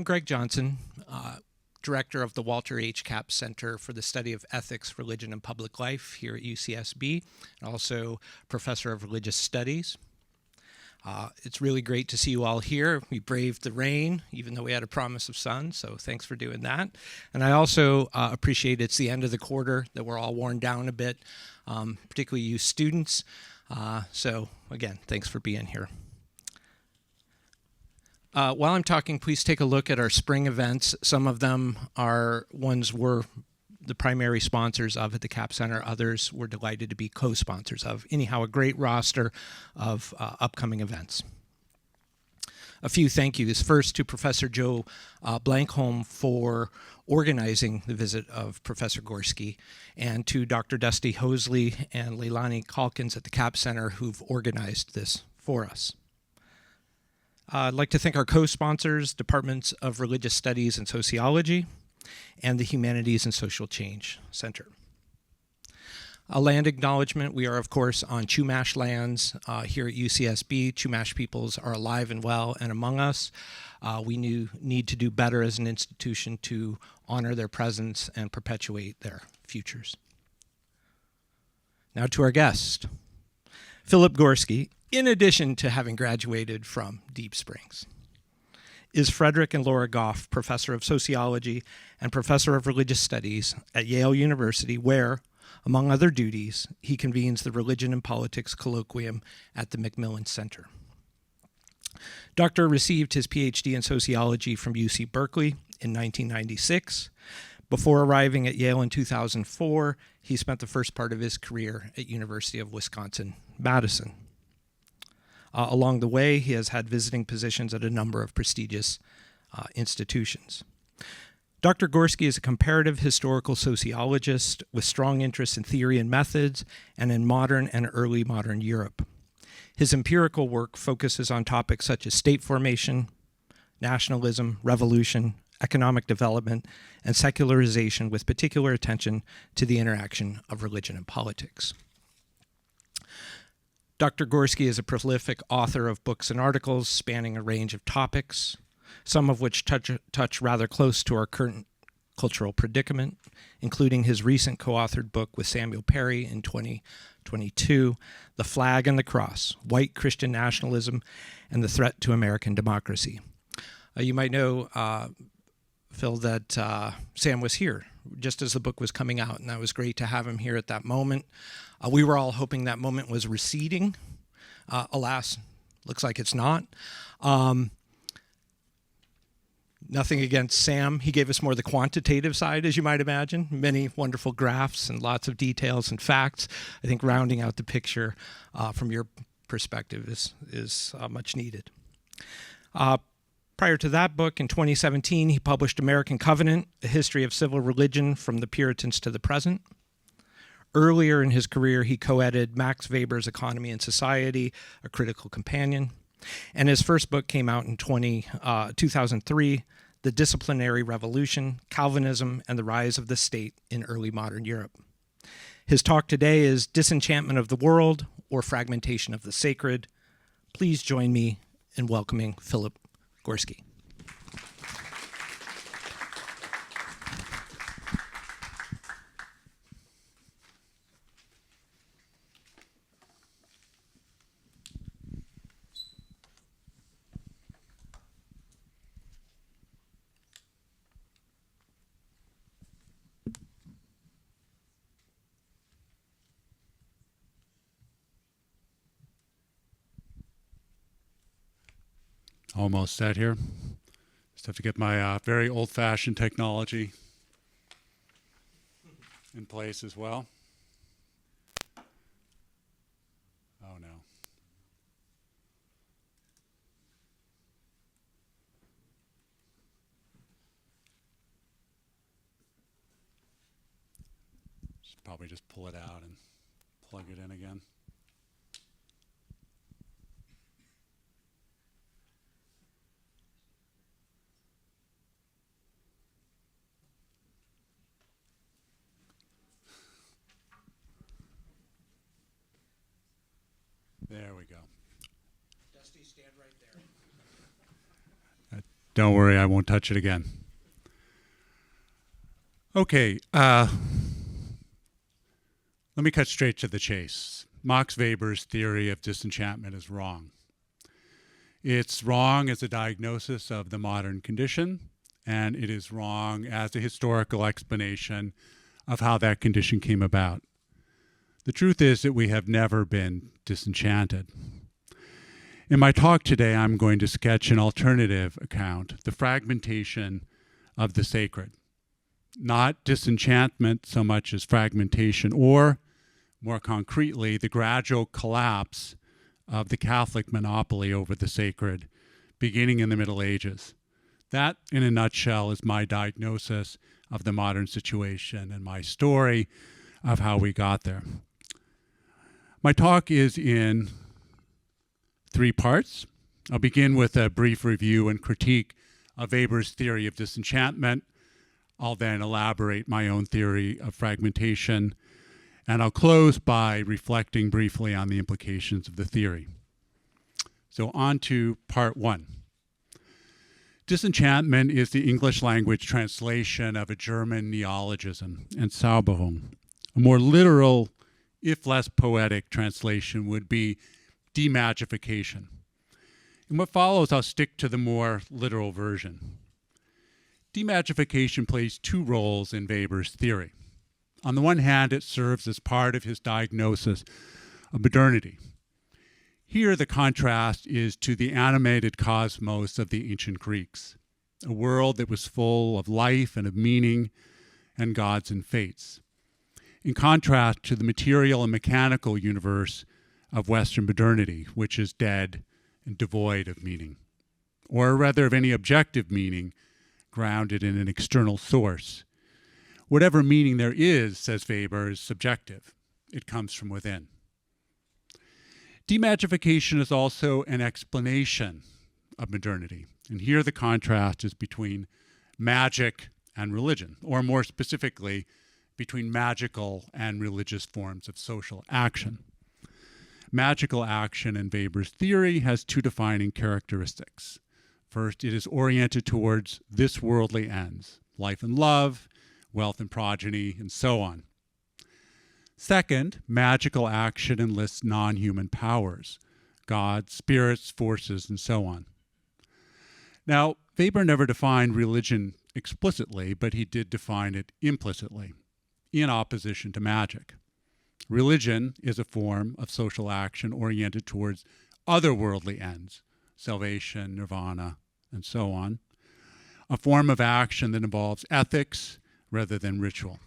I'm Greg Johnson, director of the Walter H. Capps Center for the Study of Ethics, Religion, and Public Life here at UCSB, and also professor of religious studies. It's really great to see you all here. We braved the rain, even though we had a promise of sun, so thanks for doing that. And I also appreciate it's the end of the quarter, that we're all worn down a bit, particularly you students. So again, thanks for being here. While I'm talking, please take a look at our spring events. Some of them are ones we're the primary sponsors of at the Capps Center. Others we're delighted to be co-sponsors of. Anyhow, a great roster of upcoming events. A few thank yous. First to Professor Joe Blankholm for organizing the visit of Professor Gorski, and to Dr. Dusty Hosley and Leilani Calkins at the Capps Center who've organized this for us. I'd like to thank our co-sponsors, Departments of Religious Studies and Sociology, and the Humanities and Social Change Center. A land acknowledgement, we are of course on Chumash lands here at UCSB. Chumash peoples are alive and well and among us. We need to do better as an institution to honor their presence and perpetuate their futures. Now to our guest, Philip Gorski. In addition to having graduated from Deep Springs, is Frederick and Laura Goff Professor of Sociology and Professor of Religious Studies at Yale University, where, among other duties, he convenes the Religion and Politics Colloquium at the Macmillan Center. Dr. received his PhD in sociology from UC Berkeley in 1996. Before arriving at Yale in 2004, he spent the first part of his career at University of Wisconsin-Madison. Along the way, he has had visiting positions at a number of prestigious institutions. Dr. Gorski is a comparative historical sociologist with strong interests in theory and methods and in modern and early modern Europe. His empirical work focuses on topics such as state formation, nationalism, revolution, economic development, and secularization, with particular attention to the interaction of religion and politics. Dr. Gorski is a prolific author of books and articles spanning a range of topics, some of which touch rather close to our current cultural predicament, including his recent co-authored book with Samuel Perry in 2022, The Flag and the Cross, White Christian Nationalism and the Threat to American Democracy. You might know, Phil, that Sam was here just as the book was coming out, and that was great to have him here at that moment. We were all hoping that moment was receding. Alas, looks like it's not. Nothing against Sam. He gave us more the quantitative side, as you might imagine. Many wonderful graphs and lots of details and facts. I think rounding out the picture from your perspective is much needed. Prior to that book, in 2017, he published American Covenant, A History of Civil Religion from the Puritans to the Present. Earlier in his career, he co-edited Max Weber's Economy and Society, A Critical Companion. And his first book came out in 2003, The Disciplinary Revolution, Calvinism, and the Rise of the State in Early Modern Europe. His talk today is Disenchantment of the World, or Fragmentation of the Sacred. Please join me in welcoming Philip Gorski. Almost set here. Just have to get my very old-fashioned technology in place as well. Oh no. Should probably just pull it out and plug it in again. There we go. Dusty, stand right there. Don't worry, I won't touch it again. Okay, let me cut straight to the chase. Max Weber's theory of disenchantment is wrong. It's wrong as a diagnosis of the modern condition, and it is wrong as a historical explanation of how that condition came about. The truth is that we have never been disenchanted. In my talk today, I'm going to sketch an alternative account, the fragmentation of the sacred. Not disenchantment so much as fragmentation, or more concretely, the gradual collapse of the Catholic monopoly over the sacred, beginning in the Middle Ages. That, in a nutshell, is my diagnosis of the modern situation and my story of how we got there. My talk is in 3 parts. I'll begin with a brief review and critique of Weber's theory of disenchantment. I'll then elaborate my own theory of fragmentation, and I'll close by reflecting briefly on the implications of the theory. So on to part 1. Disenchantment is the English language translation of a German neologism, Entzauberung. A more literal, if less poetic, translation would be demagification. In what follows, I'll stick to the more literal version. Demagification plays 2 roles in Weber's theory. On the one hand, it serves as part of his diagnosis of modernity. Here, the contrast is to the animated cosmos of the ancient Greeks, a world that was full of life and of meaning and gods and fates, in contrast to the material and mechanical universe of Western modernity, which is dead and devoid of meaning, or rather of any objective meaning grounded in an external source. Whatever meaning there is, says Weber, is subjective. It comes from within. Demagification is also an explanation of modernity. And here the contrast is between magic and religion, or more specifically, between magical and religious forms of social action. Magical action in Weber's theory has 2 defining characteristics. First, it is oriented towards this worldly ends, life and love, wealth and progeny, and so on. Second, magical action enlists non-human powers, gods, spirits, forces, and so on. Now, Weber never defined religion explicitly, but he did define it implicitly, in opposition to magic. Religion is a form of social action oriented towards otherworldly ends, salvation, nirvana, and so on. A form of action that involves ethics rather than ritual,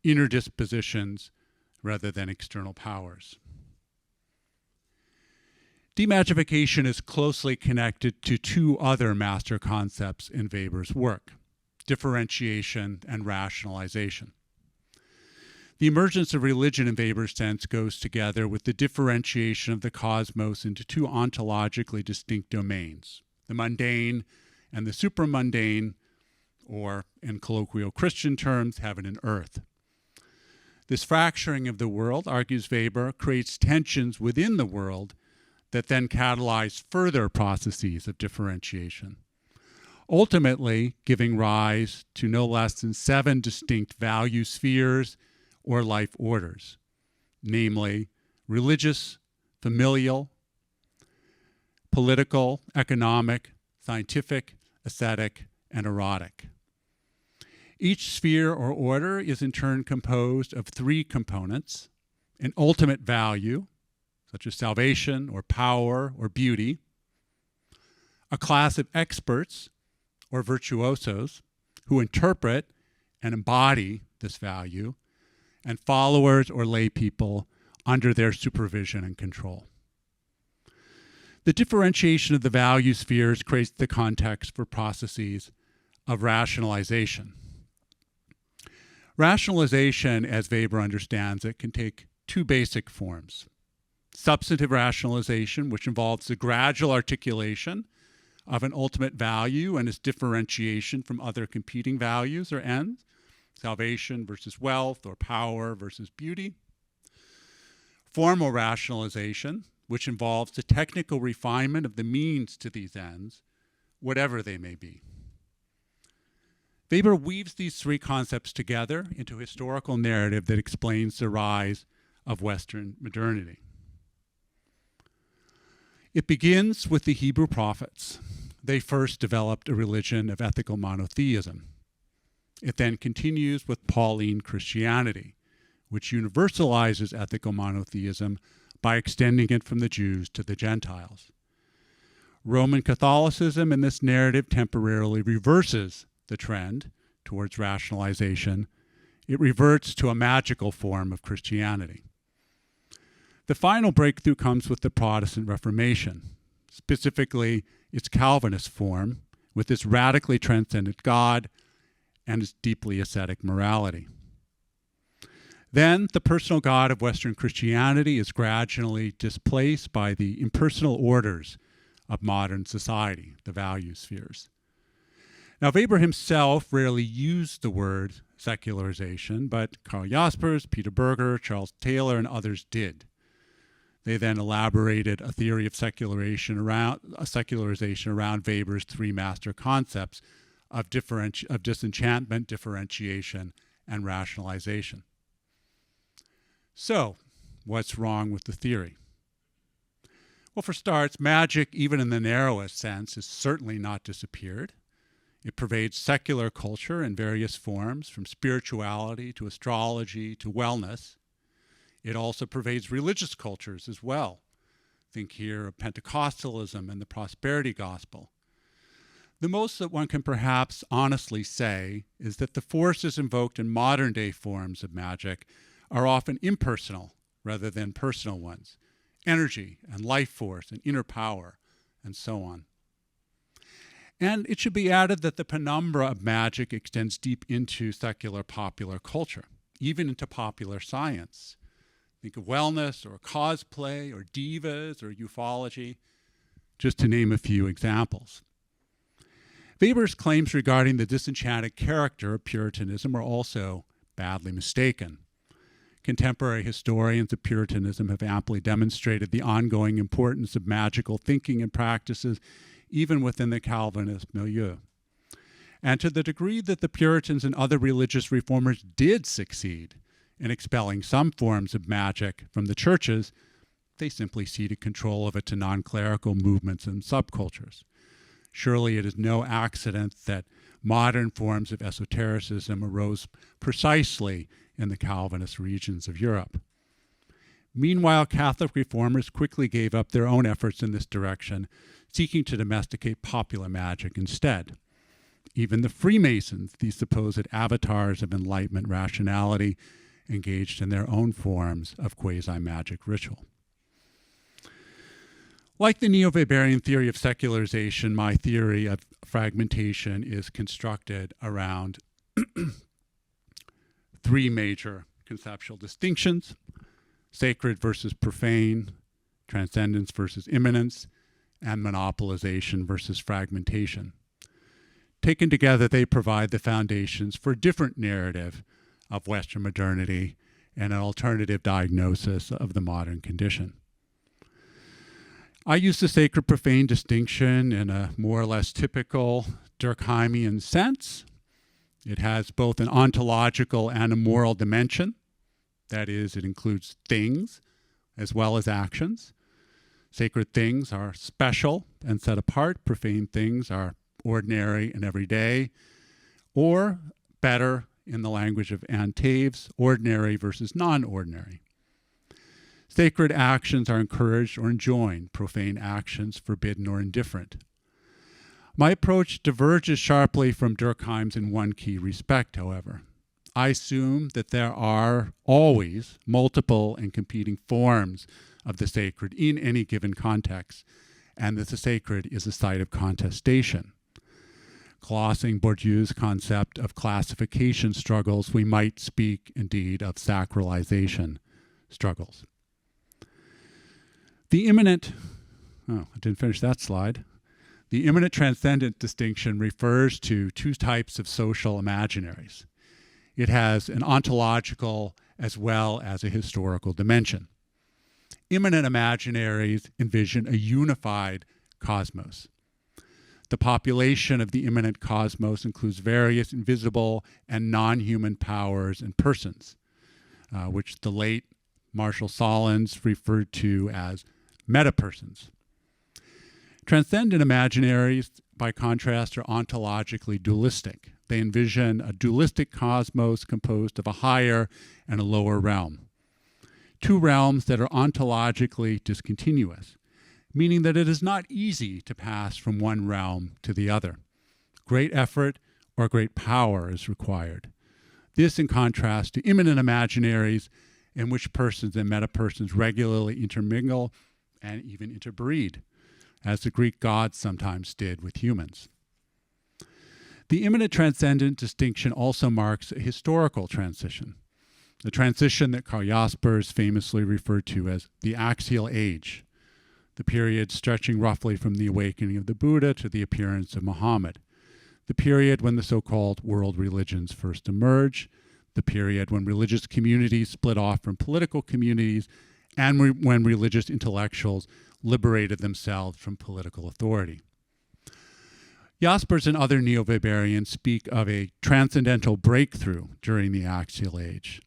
inner dispositions rather than external powers. Demagification is closely connected to 2 other master concepts in Weber's work, differentiation and rationalization. The emergence of religion in Weber's sense goes together with the differentiation of the cosmos into 2 ontologically distinct domains, the mundane and the supramundane, or in colloquial Christian terms, heaven and earth. This fracturing of the world, argues Weber, creates tensions within the world that then catalyze further processes of differentiation, ultimately giving rise to no less than 7 distinct value spheres or life orders, namely religious, familial, political, economic, scientific, aesthetic, and erotic. Each sphere or order is in turn composed of 3 components: an ultimate value, such as salvation or power or beauty, a class of experts or virtuosos who interpret and embody this value, and followers or lay people under their supervision and control. The differentiation of the value spheres creates the context for processes of rationalization. Rationalization, as Weber understands it, can take 2 basic forms. Substantive rationalization, which involves the gradual articulation of an ultimate value and its differentiation from other competing values or ends, salvation versus wealth or power versus beauty. Formal rationalization, which involves the technical refinement of the means to these ends, whatever they may be. Weber weaves these three concepts together into a historical narrative that explains the rise of Western modernity. It begins with the Hebrew prophets. They first developed a religion of ethical monotheism. It then continues with Pauline Christianity, which universalizes ethical monotheism by extending it from the Jews to the Gentiles. Roman Catholicism in this narrative temporarily reverses the trend towards rationalization. It reverts to a magical form of Christianity. The final breakthrough comes with the Protestant Reformation, specifically its Calvinist form, with its radically transcendent God and its deeply ascetic morality. Then the personal God of Western Christianity is gradually displaced by the impersonal orders of modern society, the value spheres. Now, Weber himself rarely used the word secularization, but Karl Jaspers, Peter Berger, Charles Taylor, and others did. They then elaborated a theory of secularization around Weber's three master concepts of disenchantment, differentiation, and rationalization. So, what's wrong with the theory? Well, for starts, magic, even in the narrowest sense, is certainly not disappeared. It pervades secular culture in various forms, from spirituality to astrology to wellness. It also pervades religious cultures as well. Think here of Pentecostalism and the prosperity gospel. The most that one can perhaps honestly say is that the forces invoked in modern-day forms of magic are often impersonal rather than personal ones. Energy and life force and inner power and so on. And it should be added that the penumbra of magic extends deep into secular popular culture, even into popular science. Think of wellness or cosplay or divas or ufology, just to name a few examples. Weber's claims regarding the disenchanted character of Puritanism are also badly mistaken. Contemporary historians of Puritanism have amply demonstrated the ongoing importance of magical thinking and practices even within the Calvinist milieu. And to the degree that the Puritans and other religious reformers did succeed in expelling some forms of magic from the churches, they simply ceded control of it to non-clerical movements and subcultures. Surely it is no accident that modern forms of esotericism arose precisely in the Calvinist regions of Europe. Meanwhile, Catholic reformers quickly gave up their own efforts in this direction, seeking to domesticate popular magic instead. Even the Freemasons, these supposed avatars of Enlightenment rationality, engaged in their own forms of quasi-magic ritual. Like the Neo-Weberian theory of secularization, my theory of fragmentation is constructed around three major conceptual distinctions: sacred versus profane, transcendence versus immanence, and monopolization versus fragmentation. Taken together, they provide the foundations for a different narrative of Western modernity and an alternative diagnosis of the modern condition. I use the sacred-profane distinction in a more or less typical Durkheimian sense. It has both an ontological and a moral dimension. That is, it includes things as well as actions. Sacred things are special and set apart. Profane things are ordinary and everyday. Or, better, in the language of Anne Taves, ordinary versus non-ordinary. Sacred actions are encouraged or enjoined. Profane actions forbidden or indifferent. My approach diverges sharply from Durkheim's in one key respect, however. I assume that there are always multiple and competing forms of the sacred in any given context, and that the sacred is a site of contestation. Glossing Bourdieu's concept of classification struggles, we might speak indeed of sacralization struggles. The immanent, I didn't finish that slide. The immanent transcendent distinction refers to two types of social imaginaries. It has an ontological as well as a historical dimension. Immanent imaginaries envision a unified cosmos. the population of the immanent cosmos includes various invisible and non-human powers and persons, which the late Marshall Solins referred to as metapersons. Transcendent imaginaries, by contrast, are ontologically dualistic. They envision a dualistic cosmos composed of a higher and a lower realm. Two realms that are ontologically discontinuous, meaning that it is not easy to pass from one realm to the other. Great effort or great power is required. This in contrast to immanent imaginaries in which persons and metapersons regularly intermingle and even interbreed, as the Greek gods sometimes did with humans. The immanent transcendent distinction also marks a historical transition, the transition that Karl Jaspers famously referred to as the axial age, the period stretching roughly from the awakening of the Buddha to the appearance of Muhammad, the period when the so-called world religions first emerge, the period when religious communities split off from political communities, and when religious intellectuals liberated themselves from political authority. Jaspers and other neo-Weberians speak of a transcendental breakthrough during the axial age.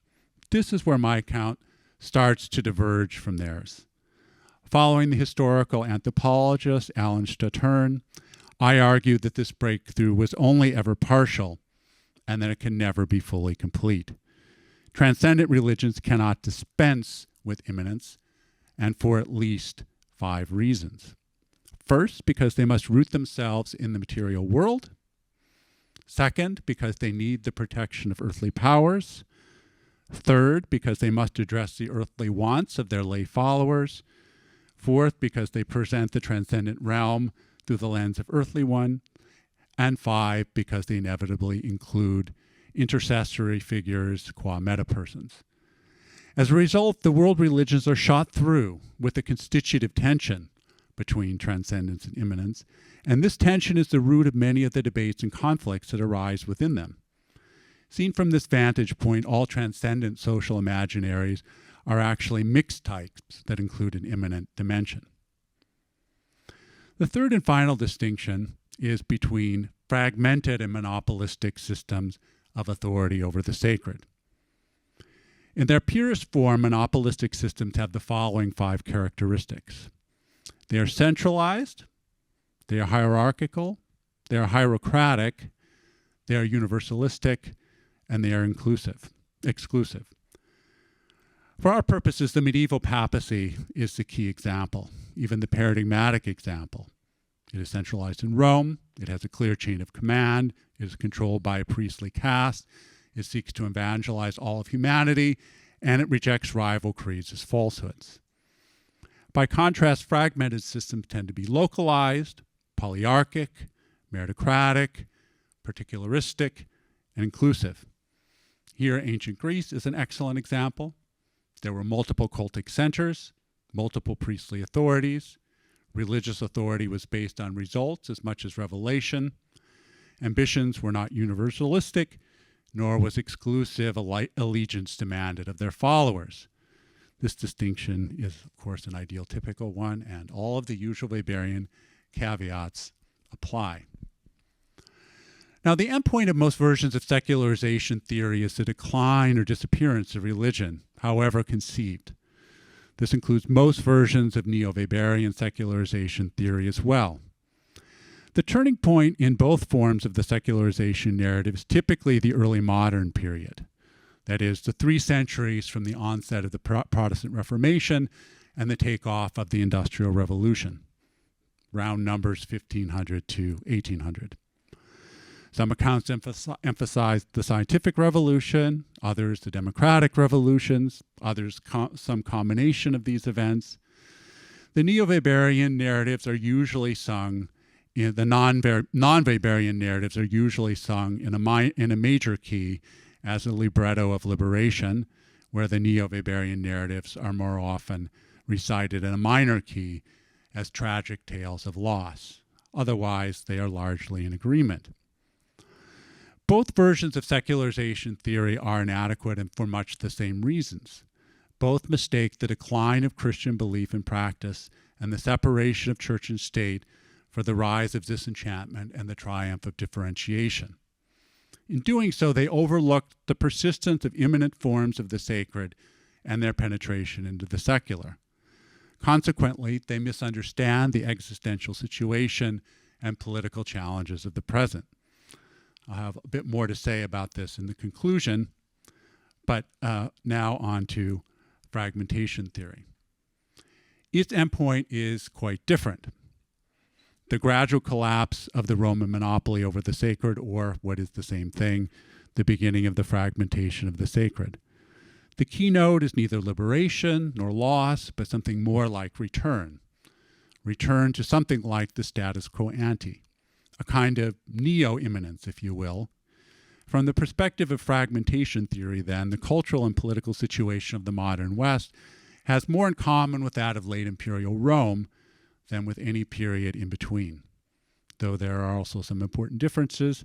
This is where my account starts to diverge from theirs. Following the historical anthropologist Alan Stutern, I argue that this breakthrough was only ever partial and that it can never be fully complete. Transcendent religions cannot dispense with immanence, and for at least 5 reasons. First, because they must root themselves in the material world. Second, because they need the protection of earthly powers. Third, because they must address the earthly wants of their lay followers. Fourth, because they present the transcendent realm through the lens of earthly one. And 5, because they inevitably include intercessory figures qua metapersons. As a result, the world religions are shot through with a constitutive tension between transcendence and immanence, and this tension is the root of many of the debates and conflicts that arise within them. Seen from this vantage point, all transcendent social imaginaries are actually mixed types that include an immanent dimension. The third and final distinction is between fragmented and monopolistic systems of authority over the sacred. In their purest form, monopolistic systems have the following 5 characteristics. They are centralized, they are hierarchical, they are hierocratic, they are universalistic, and they are exclusive. For our purposes, the medieval papacy is the key example, even the paradigmatic example. It is centralized in Rome, it has a clear chain of command, it is controlled by a priestly caste, it seeks to evangelize all of humanity, and it rejects rival creeds as falsehoods. By contrast, fragmented systems tend to be localized, polyarchic, meritocratic, particularistic, and inclusive. Here, ancient Greece is an excellent example. There were multiple cultic centers, multiple priestly authorities. Religious authority was based on results as much as revelation. Ambitions were not universalistic, nor was exclusive allegiance demanded of their followers. This distinction is, of course, an ideal typical one, and all of the usual Weberian caveats apply. Now, the endpoint of most versions of secularization theory is the decline or disappearance of religion, however conceived. This includes most versions of neo-Weberian secularization theory as well. The turning point in both forms of the secularization narrative is typically the early modern period. That is, the 3 centuries from the onset of the Protestant Reformation and the takeoff of the Industrial Revolution. Round numbers 1500 to 1800. Some accounts emphasize the scientific revolution, others the democratic revolutions, others some combination of these events. The neo-Weberian narratives are usually sung the non-Weberian narratives are usually sung in a major key as a libretto of liberation, where the neo-Weberian narratives are more often recited in a minor key as tragic tales of loss. Otherwise, they are largely in agreement. Both versions of secularization theory are inadequate and for much the same reasons. Both mistake the decline of Christian belief and practice and the separation of church and state for the rise of disenchantment and the triumph of differentiation. In doing so, they overlooked the persistence of immanent forms of the sacred and their penetration into the secular. Consequently, they misunderstand the existential situation and political challenges of the present. I'll have a bit more to say about this in the conclusion, but now on to fragmentation theory. Its endpoint is quite different. The gradual collapse of the Roman monopoly over the sacred, or what is the same thing, the beginning of the fragmentation of the sacred. The keynote is neither liberation nor loss, but something more like return. Return to something like the status quo ante, a kind of neo-immanence, if you will. From the perspective of fragmentation theory, then, the cultural and political situation of the modern West has more in common with that of late imperial Rome than with any period in between, though there are also some important differences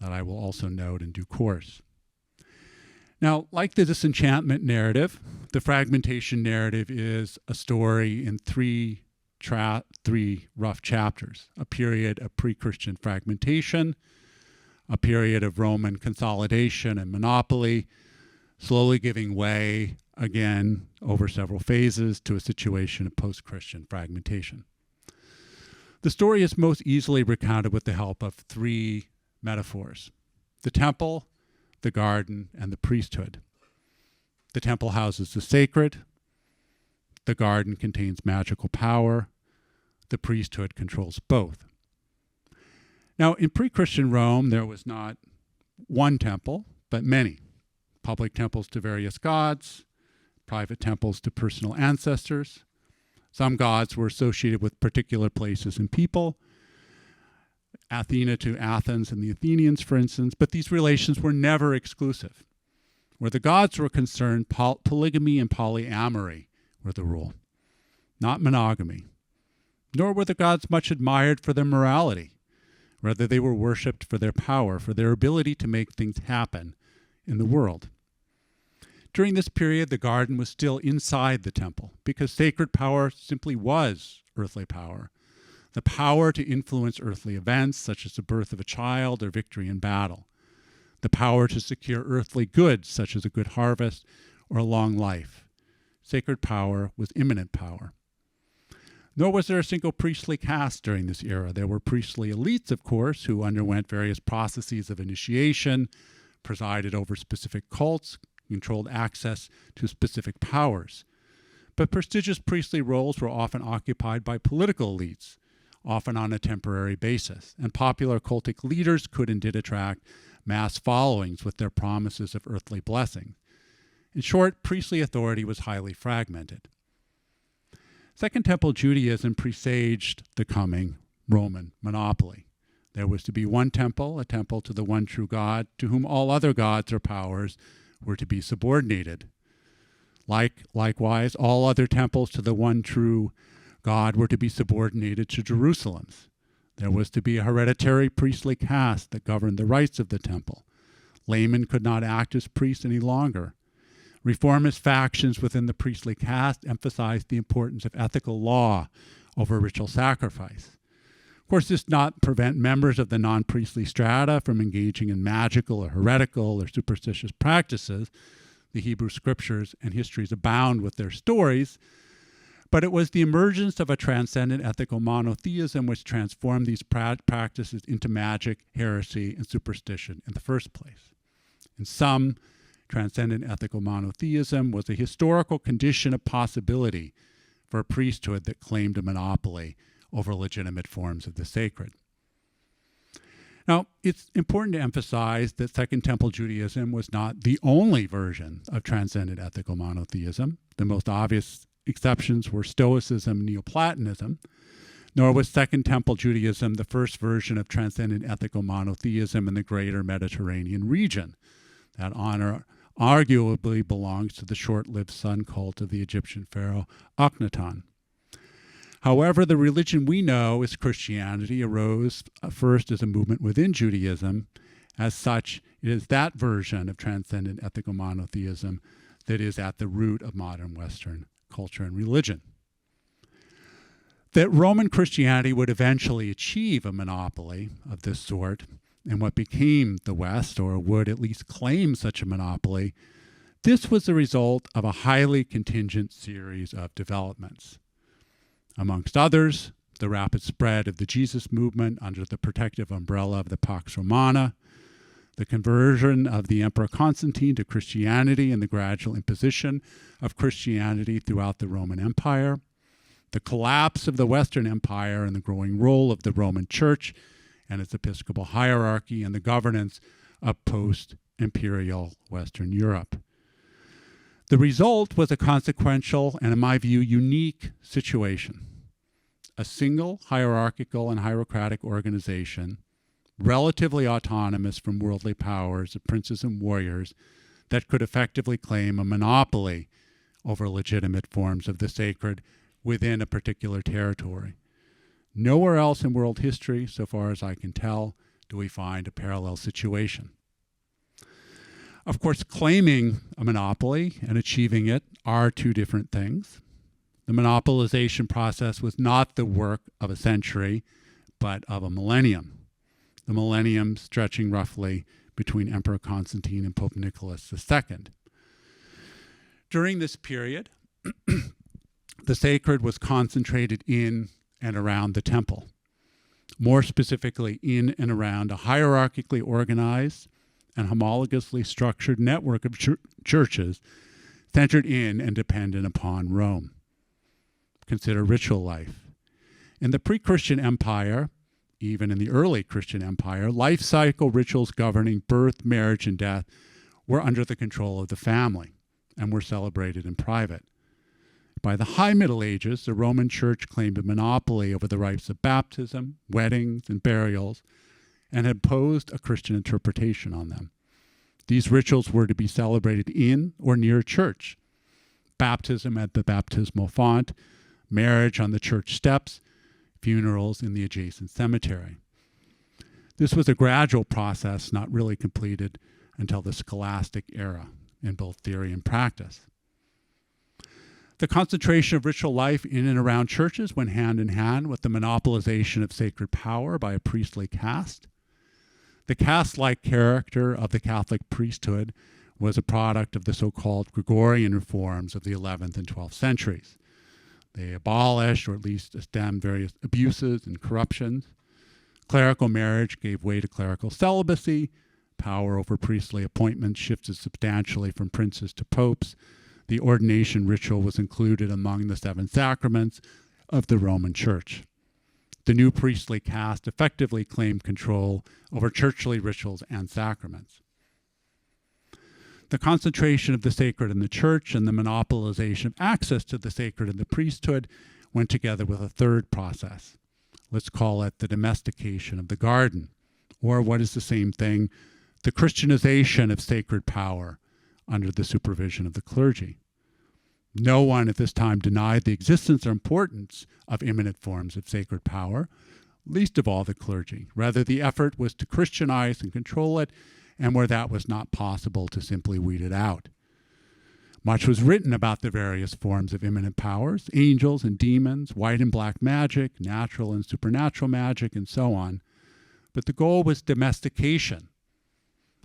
that I will also note in due course. Now, like the disenchantment narrative, the fragmentation narrative is a story in three rough chapters: a period of pre-Christian fragmentation, a period of Roman consolidation and monopoly, slowly giving way again over several phases to a situation of post-Christian fragmentation. The story is most easily recounted with the help of three metaphors: the temple, the garden, and the priesthood. The temple houses the sacred, the garden contains magical power, the priesthood controls both. Now, in pre-Christian Rome, there was not one temple, but many. Public temples to various gods, private temples to personal ancestors. Some gods were associated with particular places and people. Athena to Athens and the Athenians, for instance, but these relations were never exclusive. Where the gods were concerned, polygamy and polyamory were the rule, not monogamy. Nor were the gods much admired for their morality. Rather, they were worshipped for their power, for their ability to make things happen in the world. During this period, the garden was still inside the temple because sacred power simply was earthly power. The power to influence earthly events, such as the birth of a child or victory in battle. The power to secure earthly goods, such as a good harvest or a long life. Sacred power was immanent power. Nor was there a single priestly caste during this era. There were priestly elites, of course, who underwent various processes of initiation, presided over specific cults, controlled access to specific powers. But prestigious priestly roles were often occupied by political elites, often on a temporary basis, and popular cultic leaders could and did attract mass followings with their promises of earthly blessing. In short, priestly authority was highly fragmented. Second Temple Judaism presaged the coming Roman monopoly. There was to be one temple, a temple to the one true God, to whom all other gods or powers were to be subordinated. Likewise, all other temples to the one true God were to be subordinated to Jerusalem's. There was to be a hereditary priestly caste that governed the rights of the temple. Laymen could not act as priests any longer. Reformist factions within the priestly caste emphasized the importance of ethical law over ritual sacrifice. Of course, this did not prevent members of the non-priestly strata from engaging in magical or heretical or superstitious practices. The Hebrew scriptures and histories abound with their stories, but it was the emergence of a transcendent ethical monotheism which transformed these practices into magic, heresy, and superstition in the first place. In sum, transcendent ethical monotheism was a historical condition of possibility for a priesthood that claimed a monopoly over legitimate forms of the sacred. Now, it's important to emphasize that Second Temple Judaism was not the only version of transcendent ethical monotheism. The most obvious exceptions were Stoicism and Neoplatonism, nor was Second Temple Judaism the first version of transcendent ethical monotheism in the greater Mediterranean region. That honor arguably belongs to the short-lived sun cult of the Egyptian pharaoh Akhenaten. However, the religion we know as Christianity arose first as a movement within Judaism. As such, it is that version of transcendent ethical monotheism that is at the root of modern Western culture and religion. that Roman Christianity would eventually achieve a monopoly of this sort in what became the West, or would at least claim such a monopoly, this was the result of a highly contingent series of developments. Amongst others, the rapid spread of the Jesus movement under the protective umbrella of the Pax Romana, the conversion of the Emperor Constantine to Christianity and the gradual imposition of Christianity throughout the Roman Empire, the collapse of the Western Empire and the growing role of the Roman Church and its episcopal hierarchy and the governance of post-imperial Western Europe. The result was a consequential and, in my view, unique situation. A single hierarchical and hierocratic organization, relatively autonomous from worldly powers of princes and warriors, that could effectively claim a monopoly over legitimate forms of the sacred within a particular territory. Nowhere else in world history, so far as I can tell, do we find a parallel situation. Of course, claiming a monopoly and achieving it are two different things. The monopolization process was not the work of a century, but of a millennium. The millennium stretching roughly between Emperor Constantine and Pope Nicholas II. During this period, the sacred was concentrated in and around the temple. More specifically, in and around a hierarchically organized and homologously structured network of churches centered in and dependent upon Rome. Consider ritual life. In the pre-Christian empire, even in the early Christian empire, life cycle rituals governing birth, marriage, and death were under the control of the family and were celebrated in private. By the High Middle Ages, the Roman Church claimed a monopoly over the rites of baptism, weddings, and burials, and imposed a Christian interpretation on them. These rituals were to be celebrated in or near church. Baptism at the baptismal font, marriage on the church steps, funerals in the adjacent cemetery. This was a gradual process not really completed until the scholastic era in both theory and practice. The concentration of ritual life in and around churches went hand in hand with the monopolization of sacred power by a priestly caste. The caste-like character of the Catholic priesthood was a product of the so-called Gregorian reforms of the 11th and 12th centuries. They abolished, or at least stemmed, various abuses and corruptions. Clerical marriage gave way to clerical celibacy. Power over priestly appointments shifted substantially from princes to popes. The ordination ritual was included among the 7 sacraments of the Roman Church. The new priestly caste effectively claimed control over churchly rituals and sacraments. The concentration of the sacred in the church and the monopolization of access to the sacred in the priesthood went together with a third process. Let's call it the domestication of the garden, or what is the same thing, the Christianization of sacred power under the supervision of the clergy. No one at this time denied the existence or importance of immanent forms of sacred power, least of all the clergy. Rather, the effort was to Christianize and control it, and where that was not possible, to simply weed it out. Much was written about the various forms of immanent powers, angels and demons, white and black magic, natural and supernatural magic, and so on. But the goal was domestication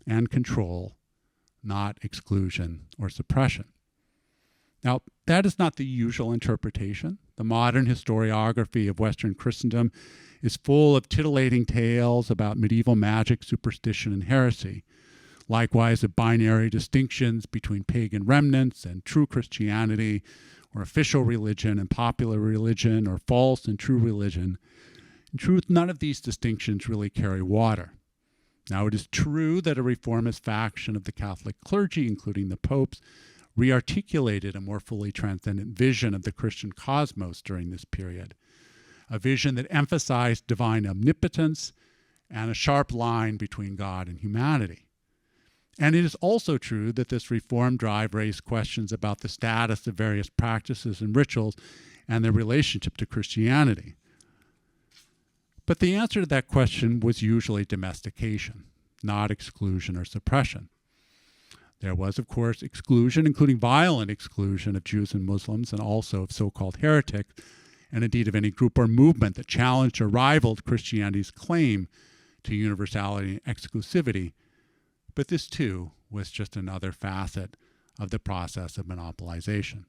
and control, not exclusion or suppression. Now, that is not the usual interpretation. The modern historiography of Western Christendom is full of titillating tales about medieval magic, superstition, and heresy. Likewise, of binary distinctions between pagan remnants and true Christianity, or official religion and popular religion, or false and true religion. In truth, none of these distinctions really carry water. Now, it is true that a reformist faction of the Catholic clergy, including the popes, rearticulated a more fully transcendent vision of the Christian cosmos during this period, a vision that emphasized divine omnipotence and a sharp line between God and humanity. And it is also true that this reform drive raised questions about the status of various practices and rituals and their relationship to Christianity. But the answer to that question was usually domestication, not exclusion or suppression. There was, of course, exclusion, including violent exclusion of Jews and Muslims, and also of so-called heretics, and indeed of any group or movement that challenged or rivaled Christianity's claim to universality and exclusivity, but this too was just another facet of the process of monopolization.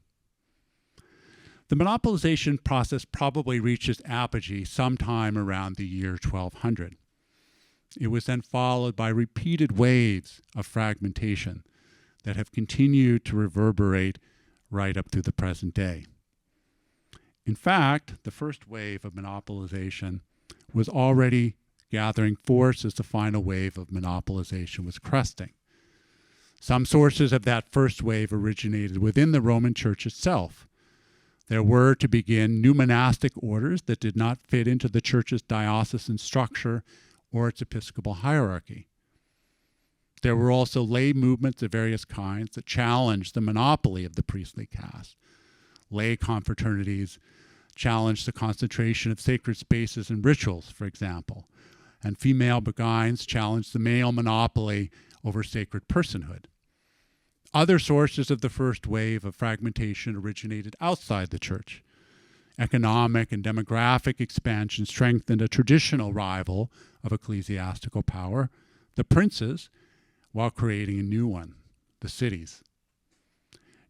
The monopolization process probably reached its apogee sometime around the year 1200. It was then followed by repeated waves of fragmentation that have continued to reverberate right up to the present day. In fact, the first wave of monopolization was already gathering force as the final wave of monopolization was cresting. Some sources of that first wave originated within the Roman Church itself. There were, to begin, new monastic orders that did not fit into the Church's diocesan structure or its episcopal hierarchy. There were also lay movements of various kinds that challenged the monopoly of the priestly caste. Lay confraternities challenged the concentration of sacred spaces and rituals, for example, and female beguines challenged the male monopoly over sacred personhood. Other sources of the first wave of fragmentation originated outside the Church. Economic and demographic expansion strengthened a traditional rival of ecclesiastical power, the princes, while creating a new one, the cities.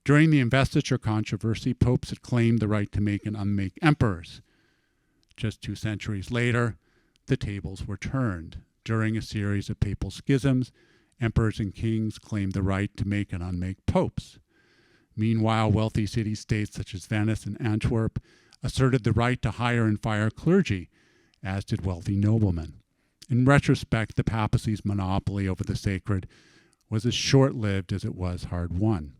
During the investiture controversy, popes had claimed the right to make and unmake emperors. Just 2 centuries later, the tables were turned. During a series of papal schisms, emperors and kings claimed the right to make and unmake popes. Meanwhile, wealthy city-states such as Venice and Antwerp asserted the right to hire and fire clergy, as did wealthy noblemen. In retrospect, the papacy's monopoly over the sacred was as short-lived as it was hard-won.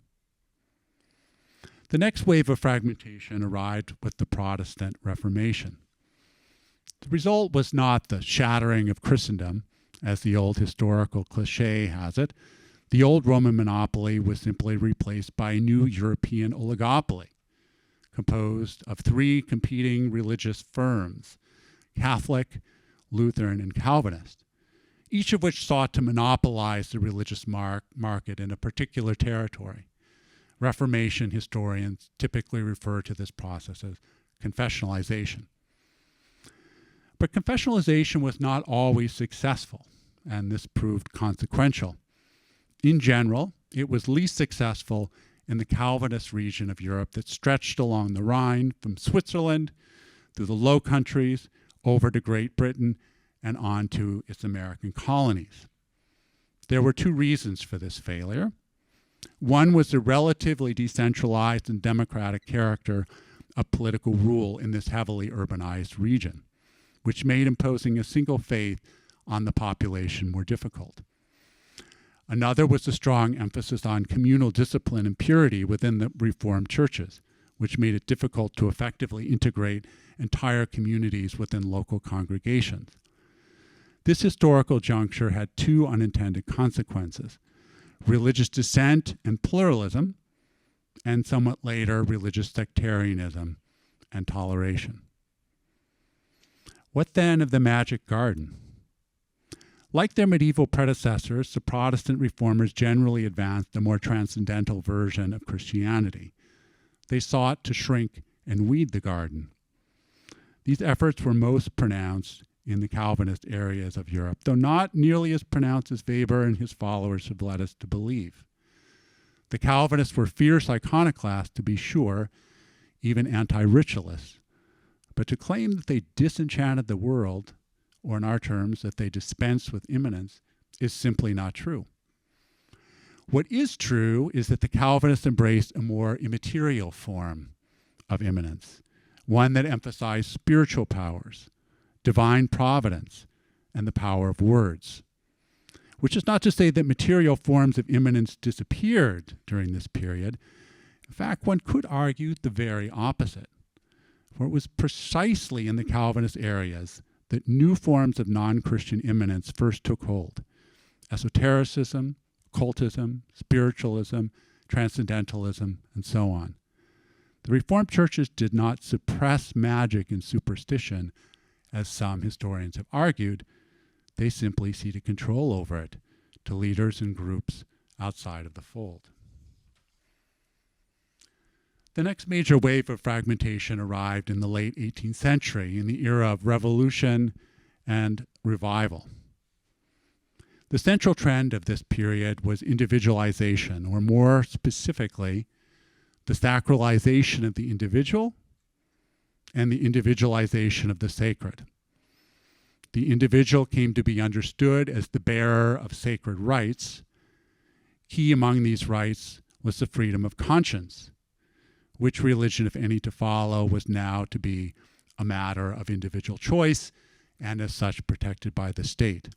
The next wave of fragmentation arrived with the Protestant Reformation. The result was not the shattering of Christendom, as the old historical cliché has it. The old Roman monopoly was simply replaced by a new European oligopoly, composed of 3 competing religious firms, Catholic, Lutheran, and Calvinist, each of which sought to monopolize the religious market in a particular territory. Reformation historians typically refer to this process as confessionalization. But confessionalization was not always successful, and this proved consequential. In general, it was least successful in the Calvinist region of Europe that stretched along the Rhine from Switzerland through the Low Countries over to Great Britain and on to its American colonies. There were 2 reasons for this failure. One was the relatively decentralized and democratic character of political rule in this heavily urbanized region, which made imposing a single faith on the population more difficult. Another was the strong emphasis on communal discipline and purity within the Reformed churches, which made it difficult to effectively integrate entire communities within local congregations. This historical juncture had 2 unintended consequences: religious dissent and pluralism, and somewhat later, religious sectarianism and toleration. What then of the Magic Garden? Like their medieval predecessors, the Protestant reformers generally advanced a more transcendental version of Christianity. They sought to shrink and weed the garden. These efforts were most pronounced in the Calvinist areas of Europe, though not nearly as pronounced as Weber and his followers have led us to believe. The Calvinists were fierce iconoclasts, to be sure, even anti-ritualists. But to claim that they disenchanted the world, or in our terms, that they dispensed with immanence, is simply not true. What is true is that the Calvinists embraced a more immaterial form of immanence, one that emphasized spiritual powers, divine providence, and the power of words. Which is not to say that material forms of immanence disappeared during this period. In fact, one could argue the very opposite. For it was precisely in the Calvinist areas that new forms of non-Christian immanence first took hold. Esotericism, occultism, spiritualism, transcendentalism, and so on. The Reformed churches did not suppress magic and superstition, as some historians have argued. They simply ceded control over it to leaders and groups outside of the fold. The next major wave of fragmentation arrived in the late 18th century in the era of revolution and revival. The central trend of this period was individualization, or more specifically, the sacralization of the individual and the individualization of the sacred. The individual came to be understood as the bearer of sacred rights. Key among these rights was the freedom of conscience. Which religion, if any, to follow was now to be a matter of individual choice and as such protected by the state.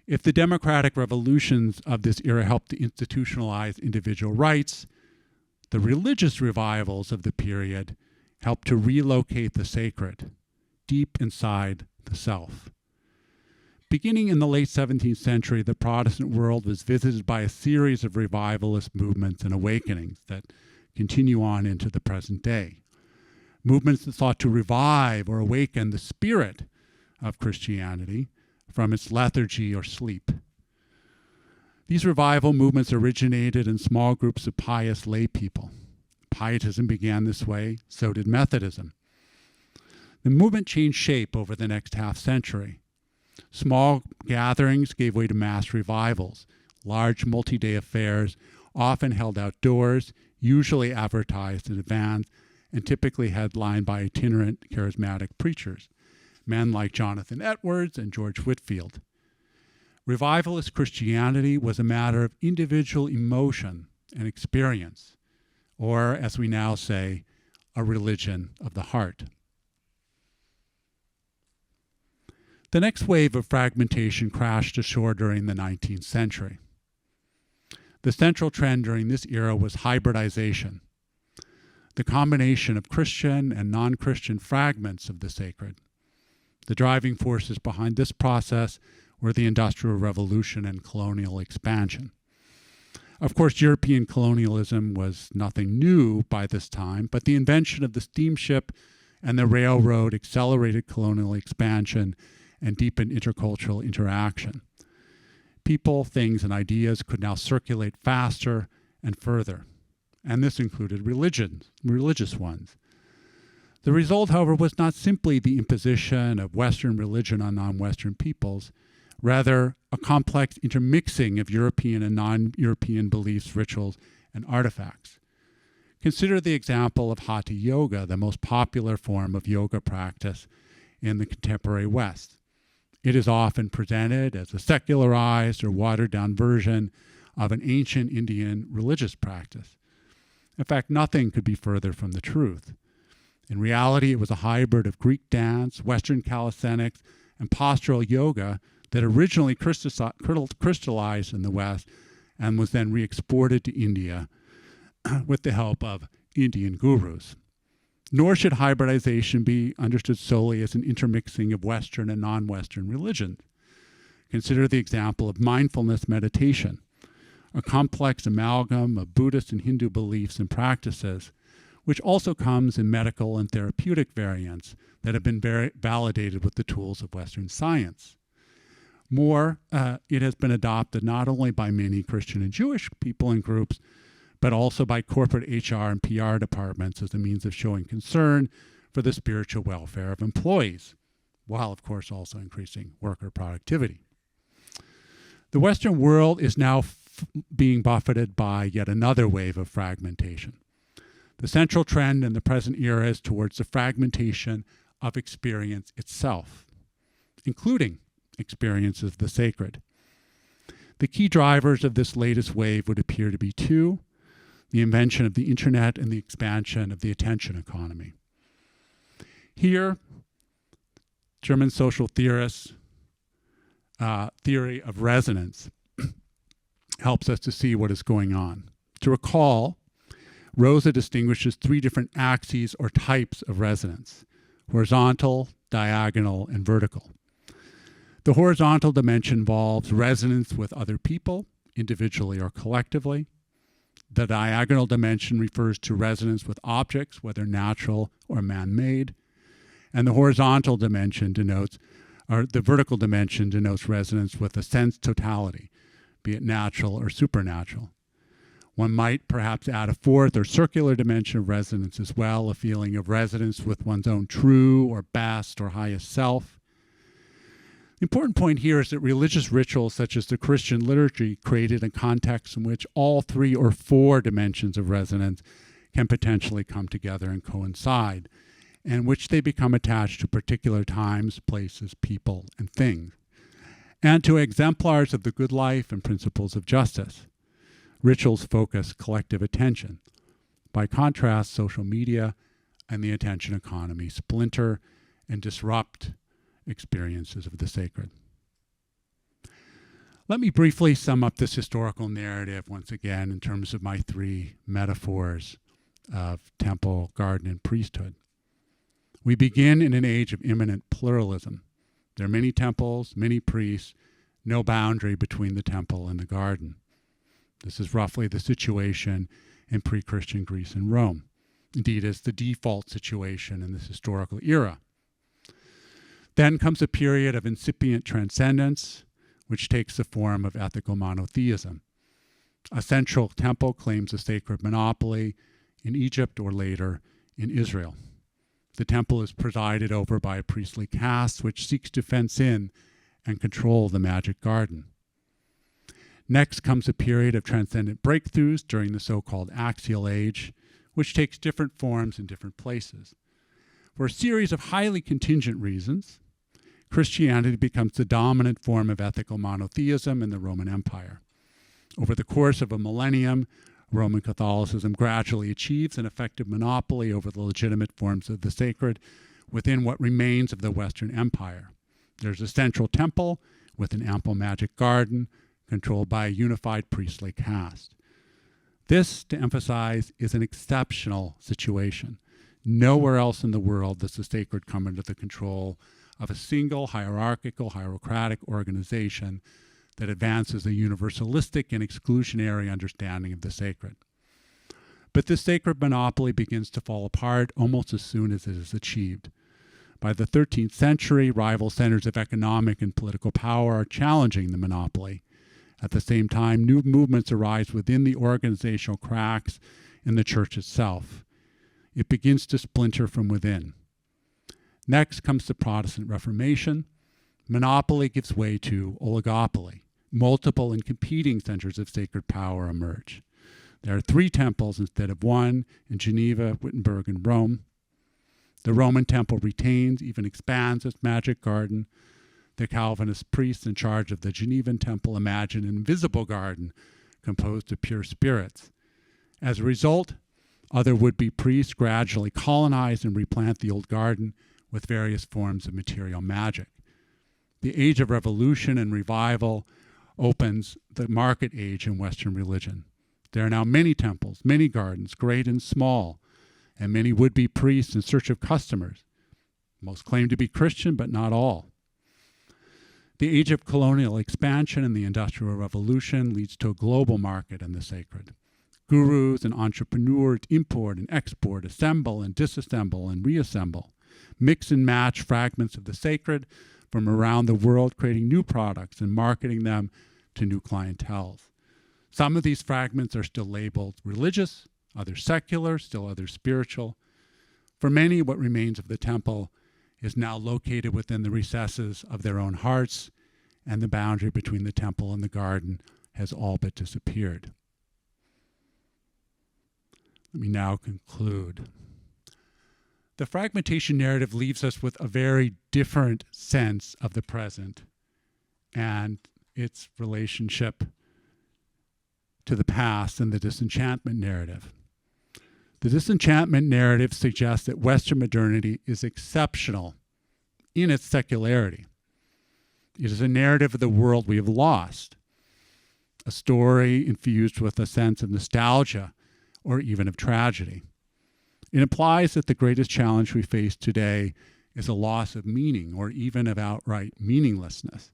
If the democratic revolutions of this era helped to institutionalize individual rights, the religious revivals of the period helped to relocate the sacred deep inside the self. Beginning in the late 17th century, the Protestant world was visited by a series of revivalist movements and awakenings that continue on into the present day. Movements that sought to revive or awaken the spirit of Christianity from its lethargy or sleep. These revival movements originated in small groups of pious lay people. Pietism began this way, so did Methodism. The movement changed shape over the next half century. Small gatherings gave way to mass revivals, large multi-day affairs, often held outdoors, usually advertised in advance, and typically headlined by itinerant charismatic preachers, men like Jonathan Edwards and George Whitefield. Revivalist Christianity was a matter of individual emotion and experience, or, as we now say, a religion of the heart. The next wave of fragmentation crashed ashore during the 19th century. The central trend during this era was hybridization, the combination of Christian and non-Christian fragments of the sacred. The driving forces behind this process were the Industrial Revolution and colonial expansion. Of course, European colonialism was nothing new by this time, but the invention of the steamship and the railroad accelerated colonial expansion and deepened intercultural interaction. People, things, and ideas could now circulate faster and further, and this included religious ones. The result, however, was not simply the imposition of Western religion on non-Western peoples, rather a complex intermixing of European and non-European beliefs, rituals, and artifacts. Consider the example of Hatha Yoga, the most popular form of yoga practice in the contemporary West. It is often presented as a secularized or watered-down version of an ancient Indian religious practice. In fact, nothing could be further from the truth. In reality, it was a hybrid of Greek dance, Western calisthenics, and postural yoga that originally crystallized in the West and was then re-exported to India with the help of Indian gurus. Nor should hybridization be understood solely as an intermixing of Western and non-Western religions. Consider the example of mindfulness meditation, a complex amalgam of Buddhist and Hindu beliefs and practices, which also comes in medical and therapeutic variants that have been validated with the tools of Western science. More, it has been adopted not only by many Christian and Jewish people and groups, but also by corporate HR and PR departments as a means of showing concern for the spiritual welfare of employees, while, of course, also increasing worker productivity. The Western world is now being buffeted by yet another wave of fragmentation. The central trend in the present era is towards the fragmentation of experience itself, including experiences of the sacred. The key drivers of this latest wave would appear to be two: the invention of the internet and the expansion of the attention economy. Here, German social theorists' theory of resonance helps us to see what is going on. To recall, Rosa distinguishes three different axes or types of resonance: horizontal, diagonal, and vertical. The horizontal dimension involves resonance with other people, individually or collectively. The diagonal dimension refers to resonance with objects, whether natural or man-made. And the horizontal dimension the vertical dimension denotes resonance with a sense totality, be it natural or supernatural. One might perhaps add a fourth or circular dimension of resonance as well, a feeling of resonance with one's own true or best or highest self. The important point here is that religious rituals such as the Christian liturgy created a context in which all 3 or 4 dimensions of resonance can potentially come together and coincide, and which they become attached to particular times, places, people, and things, and to exemplars of the good life and principles of justice. Rituals focus collective attention. By contrast, social media and the attention economy splinter and disrupt experiences of the sacred. Let me briefly sum up this historical narrative once again in terms of my 3 metaphors of temple, garden, and priesthood. We begin in an age of immanent pluralism. There are many temples, many priests, no boundary between the temple and the garden. This is roughly the situation in pre-Christian Greece and Rome. Indeed, it's the default situation in this historical era. Then comes a period of incipient transcendence, which takes the form of ethical monotheism. A central temple claims a sacred monopoly in Egypt or later in Israel. The temple is presided over by a priestly caste which seeks to fence in and control the magic garden. Next comes a period of transcendent breakthroughs during the so-called axial age, which takes different forms in different places. For a series of highly contingent reasons, Christianity becomes the dominant form of ethical monotheism in the Roman Empire. Over the course of a millennium, Roman Catholicism gradually achieves an effective monopoly over the legitimate forms of the sacred within what remains of the Western Empire. There's a central temple with an ample magic garden controlled by a unified priestly caste. This, to emphasize, is an exceptional situation. Nowhere else in the world does the sacred come under the control of a single hierarchical, hierocratic organization that advances a universalistic and exclusionary understanding of the sacred. But this sacred monopoly begins to fall apart almost as soon as it is achieved. By the 13th century, rival centers of economic and political power are challenging the monopoly. At the same time, new movements arise within the organizational cracks in the church itself. It begins to splinter from within. Next comes the Protestant Reformation. Monopoly gives way to oligopoly. Multiple and competing centers of sacred power emerge. There are 3 temples instead of 1 in Geneva, Wittenberg, and Rome. The Roman temple retains, even expands its magic garden. The Calvinist priests in charge of the Genevan temple imagine an invisible garden composed of pure spirits. As a result, other would-be priests gradually colonize and replant the old garden with various forms of material magic. The age of revolution and revival opens the market age in Western religion. There are now many temples, many gardens, great and small, and many would-be priests in search of customers. Most claim to be Christian, but not all. The age of colonial expansion and the Industrial Revolution leads to a global market in the sacred. Gurus and entrepreneurs import and export, assemble and disassemble and reassemble, mix and match fragments of the sacred from around the world, creating new products and marketing them to new clienteles. Some of these fragments are still labeled religious, others secular, still others spiritual. For many, what remains of the temple is now located within the recesses of their own hearts, and the boundary between the temple and the garden has all but disappeared. Let me now conclude. The fragmentation narrative leaves us with a very different sense of the present and its relationship to the past than the disenchantment narrative. The disenchantment narrative suggests that Western modernity is exceptional in its secularity. It is a narrative of the world we have lost, a story infused with a sense of nostalgia or even of tragedy. It implies that the greatest challenge we face today is a loss of meaning or even of outright meaninglessness.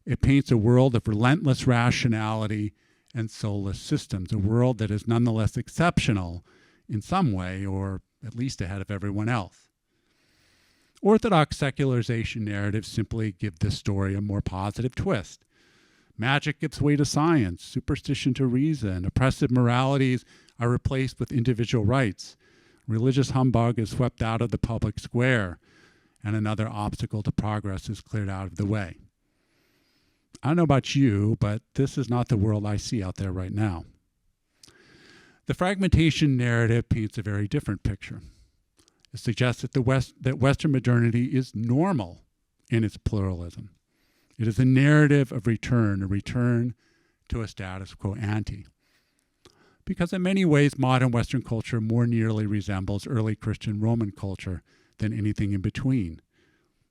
It paints a world of relentless rationality and soulless systems, a world that is nonetheless exceptional in some way, or at least ahead of everyone else. Orthodox secularization narratives simply give this story a more positive twist. Magic gives way to science, superstition to reason, oppressive moralities are replaced with individual rights, religious humbug is swept out of the public square, and another obstacle to progress is cleared out of the way. I don't know about you, but this is not the world I see out there right now. The fragmentation narrative paints a very different picture. It suggests that Western modernity is normal in its pluralism. It is a narrative of return, a return to a status quo ante. Because in many ways, modern Western culture more nearly resembles early Christian Roman culture than anything in between.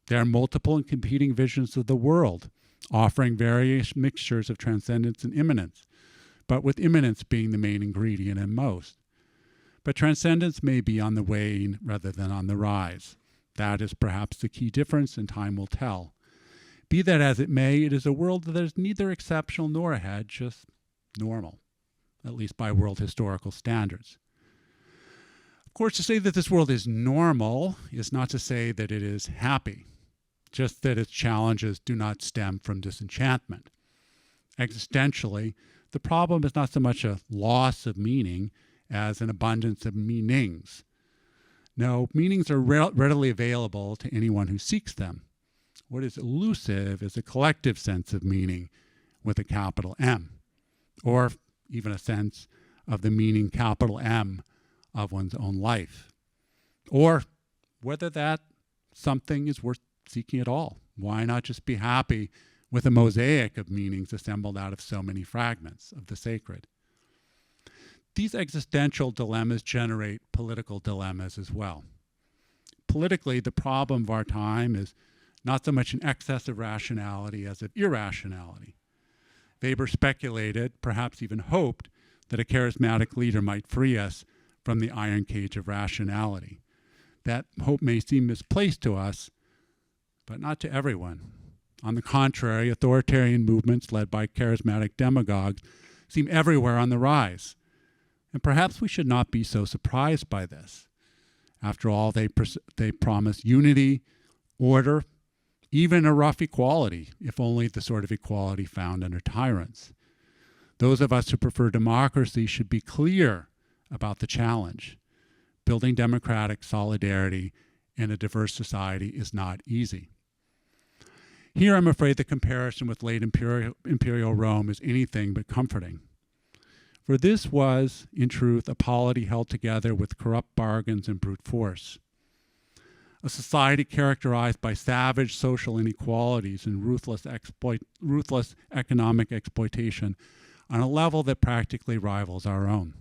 There are multiple and competing visions of the world, offering various mixtures of transcendence and immanence, but with immanence being the main ingredient in most. But transcendence may be on the wane rather than on the rise. That is perhaps the key difference, and time will tell. Be that as it may, it is a world that is neither exceptional nor ahead, just normal, at least by world historical standards. Of course, to say that this world is normal is not to say that it is happy, just that its challenges do not stem from disenchantment. Existentially, the problem is not so much a loss of meaning as an abundance of meanings. No, meanings are readily available to anyone who seeks them. What is elusive is a collective sense of meaning with a capital M, or even a sense of the meaning capital M of one's own life, or whether that something is worth seeking at all. Why not just be happy with a mosaic of meanings assembled out of so many fragments of the sacred? These existential dilemmas generate political dilemmas as well. Politically, the problem of our time is not so much an excess of rationality as of irrationality. Weber speculated, perhaps even hoped, that a charismatic leader might free us from the iron cage of rationality. That hope may seem misplaced to us, but not to everyone. On the contrary, authoritarian movements led by charismatic demagogues seem everywhere on the rise. And perhaps we should not be so surprised by this. After all, they promise unity, order, even a rough equality, if only the sort of equality found under tyrants. Those of us who prefer democracy should be clear about the challenge. Building democratic solidarity in a diverse society is not easy. Here, I'm afraid the comparison with late imperial Rome is anything but comforting. For this was, in truth, a polity held together with corrupt bargains and brute force. A society characterized by savage social inequalities and ruthless economic exploitation on a level that practically rivals our own.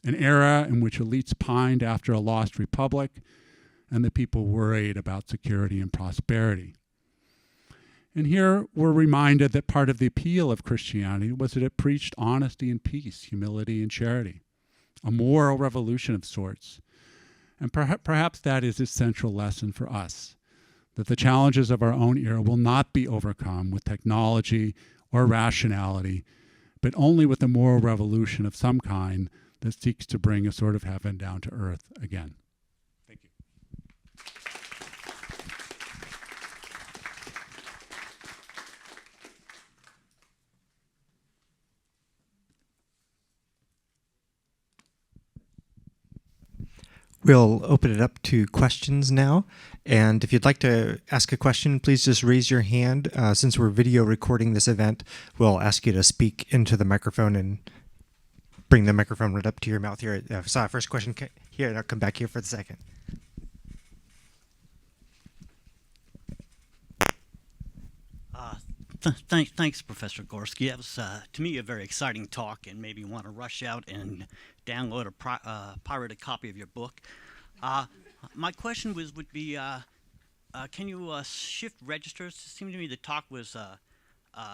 An era in which elites pined after a lost republic and the people worried about security and prosperity. And here we're reminded that part of the appeal of Christianity was that it preached honesty and peace, humility and charity, a moral revolution of sorts. And perhaps that is its central lesson for us, that the challenges of our own era will not be overcome with technology or rationality, but only with a moral revolution of some kind that seeks to bring a sort of heaven down to earth again. Thank you. We'll open it up to questions now. And if you'd like to ask a question, please just raise your hand. Since we're video recording this event, we'll ask you to speak into the microphone and bring the microphone right up to your mouth here. I saw a first question here, and I'll come back here for the second. Thanks, Professor Gorski. That was, to me, a very exciting talk, and made me want to rush out and download a pirated copy of your book. My question would be, can you shift registers? It seemed to me the talk was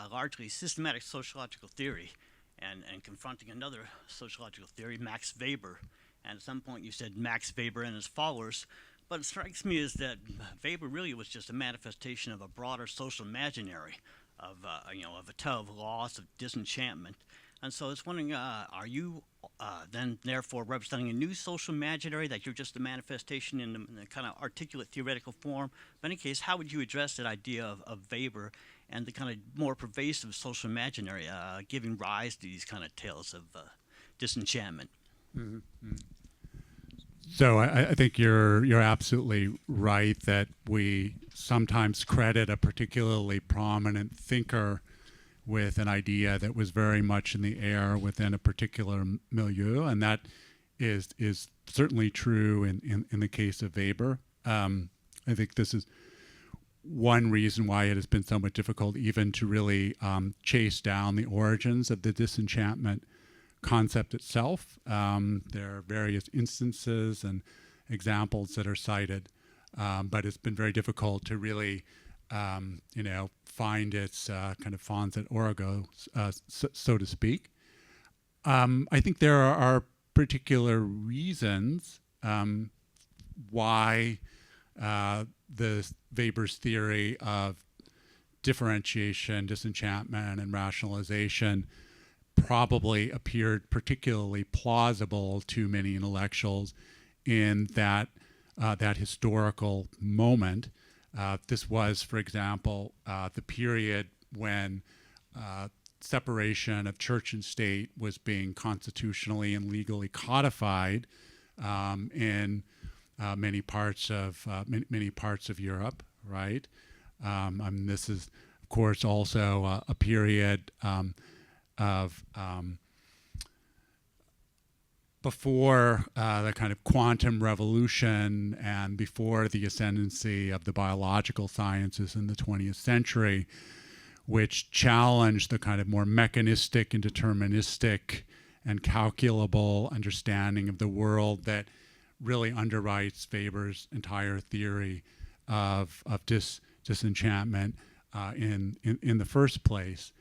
largely systematic sociological theory and confronting another sociological theory, Max Weber. And at some point you said Max Weber and his followers. But it strikes me as that Weber really was just a manifestation of a broader social imaginary of a tale of loss, of disenchantment. And so I was wondering, are you then therefore representing a new social imaginary, that you're just a manifestation in a kind of articulate theoretical form? But in any case, how would you address that idea of Weber and the kind of more pervasive social imaginary giving rise to these kind of tales of disenchantment. Mm-hmm. So I think you're absolutely right that we sometimes credit a particularly prominent thinker with an idea that was very much in the air within a particular milieu, and that is certainly true in the case of Weber. I think this is one reason why it has been so much difficult even to really chase down the origins of the disenchantment concept itself. There are various instances and examples that are cited, but it's been very difficult to really, find its kind of fons et origo, so to speak. I think there are particular reasons why the Weber's theory of differentiation, disenchantment, and rationalization probably appeared particularly plausible to many intellectuals in that historical moment. This was, for example, the period when separation of church and state was being constitutionally and legally codified in many parts of Europe, right? This is, of course, also a period of before the kind of quantum revolution and before the ascendancy of the biological sciences in the 20th century, which challenged the kind of more mechanistic and deterministic and calculable understanding of the world that really underwrites Weber's entire theory of disenchantment in the first place.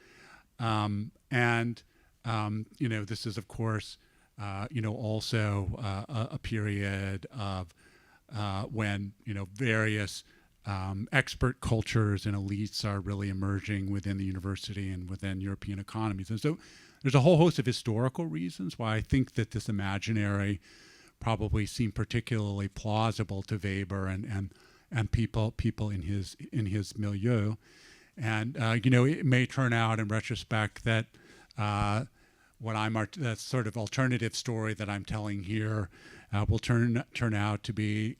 This is, of course, also a period of when, various expert cultures and elites are really emerging within the university and within European economies. And so there's a whole host of historical reasons why I think that this imaginary probably seemed particularly plausible to Weber and people in his milieu. And it may turn out in retrospect that that sort of alternative story that I'm telling here will turn out to be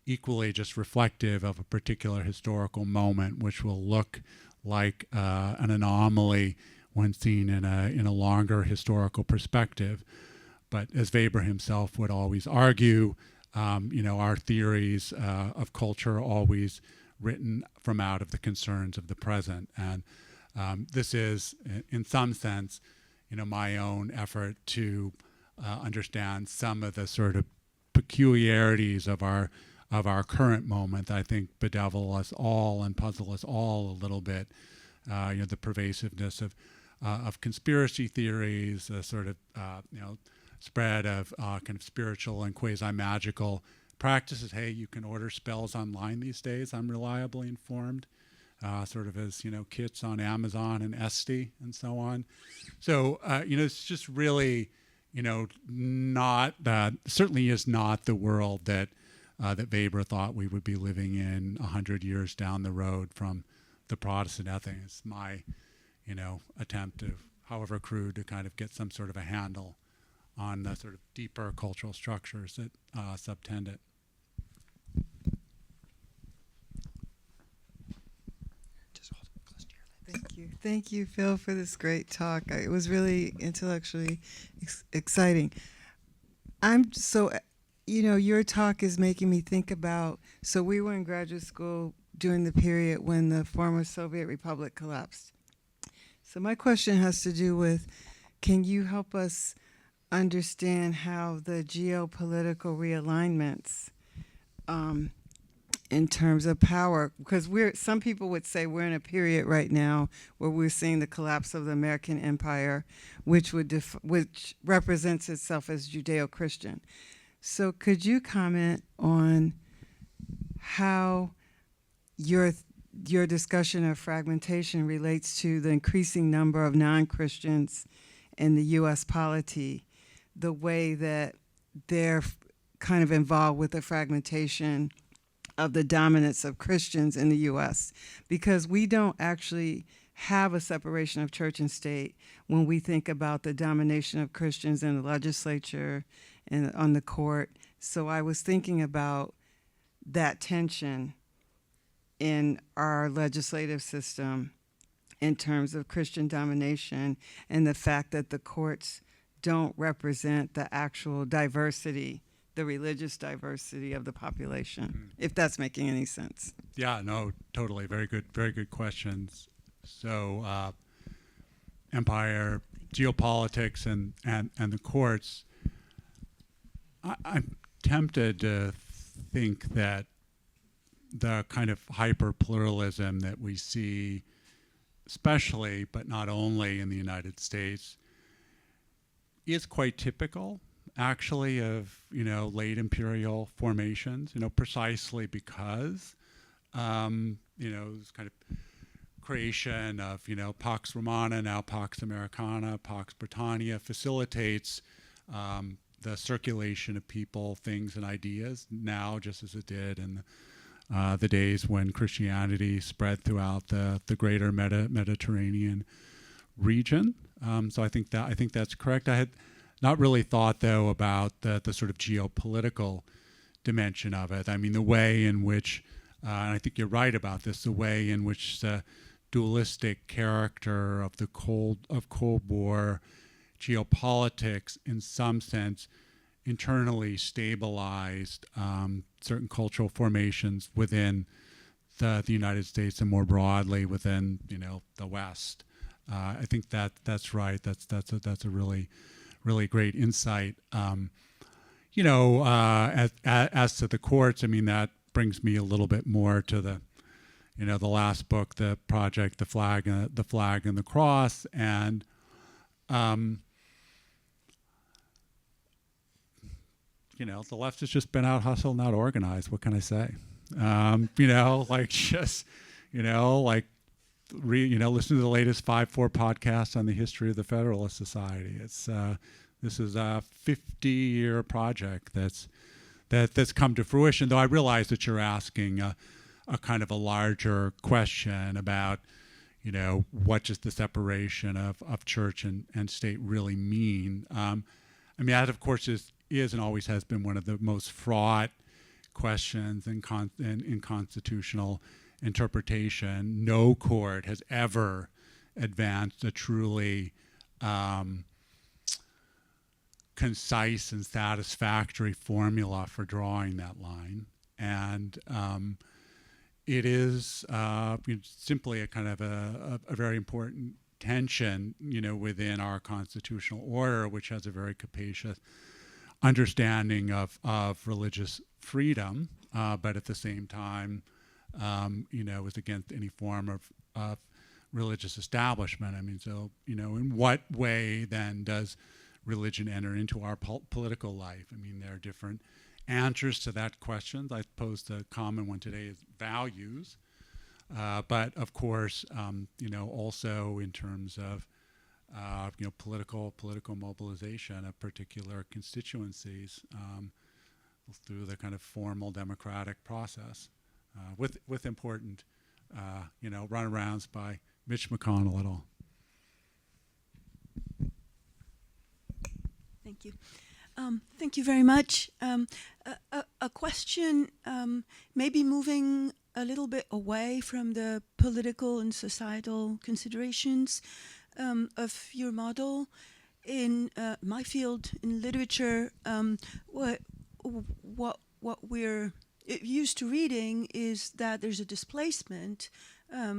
equally just reflective of a particular historical moment, which will look like an anomaly when seen in a longer historical perspective. But as Weber himself would always argue, our theories of culture are always written from out of the concerns of the present. And this is, in some sense, my own effort to understand some of the sort of peculiarities of our current moment, I think, bedevil us all and puzzle us all a little bit. The pervasiveness of conspiracy theories, the sort of spread of kind of spiritual and quasi-magical practices. Hey, you can order spells online these days, I'm reliably informed, sort of as kits on Amazon and Etsy and so on. So it's just really not that, certainly is not the world that Weber thought we would be living in 100 years down the road from the Protestant ethic. It's my attempt to, however crude, to kind of get some sort of a handle on the sort of deeper cultural structures that subtend it. Thank you, Phil, for this great talk. It was really intellectually exciting. Your talk is making me think about, so we were in graduate school during the period when the former Soviet Republic collapsed. So my question has to do with, can you help us understand how the geopolitical realignments in terms of power, because some people would say we're in a period right now where we're seeing the collapse of the American empire, which represents itself as Judeo-Christian. So could you comment on how your discussion of fragmentation relates to the increasing number of non-Christians in the U.S. polity, the way that they're kind of involved with the fragmentation of the dominance of Christians in the U.S., because we don't actually have a separation of church and state when we think about the domination of Christians in the legislature and on the court. So I was thinking about that tension in our legislative system in terms of Christian domination and the fact that the courts don't represent the actual diversity, the religious diversity of the population, if that's making any sense. Yeah, no, totally. Very good questions. So empire, geopolitics, and the courts, I'm tempted to think that the kind of hyper-pluralism that we see, especially, but not only in the United States, is quite typical, actually, of, late imperial formations, precisely because, this kind of creation of, Pax Romana, now Pax Americana, Pax Britannia, facilitates the circulation of people, things, and ideas now, just as it did in the days when Christianity spread throughout the greater Mediterranean region. So I think that's correct. I had not really thought, though, about the sort of geopolitical dimension of it. I mean, the way in which, and I think you're right about this, the way in which the dualistic character of the Cold War geopolitics, in some sense, internally stabilized certain cultural formations within the United States and more broadly within the West. I think that's right. That's a really great insight. As to the courts, I mean, that brings me a little bit more to the last book, the project, the flag and the cross, and the left has just been out hustled, not organized. What can I say? Listen to the latest 5-4 podcast on the history of the Federalist Society. This is a 50-year project that's come to fruition. Though I realize that you're asking a kind of a larger question about, what does the separation of church and state really mean? That, of course, is and always has been one of the most fraught questions in constitutional interpretation. No court has ever advanced a truly concise and satisfactory formula for drawing that line. And it is simply a kind of a very important tension, within our constitutional order, which has a very capacious understanding of religious freedom, but at the same time, is against any form of religious establishment. I mean, so, in what way then does religion enter into our political life? I mean, there are different answers to that question. I suppose the common one today is values, but of course, also in terms of political mobilization of particular constituencies through the kind of formal democratic process, with important runarounds by Mitch McConnell et al. Thank you. Thank you very much. A question, maybe moving a little bit away from the political and societal considerations of your model. In my field, in literature, what we're used to reading is that there's a displacement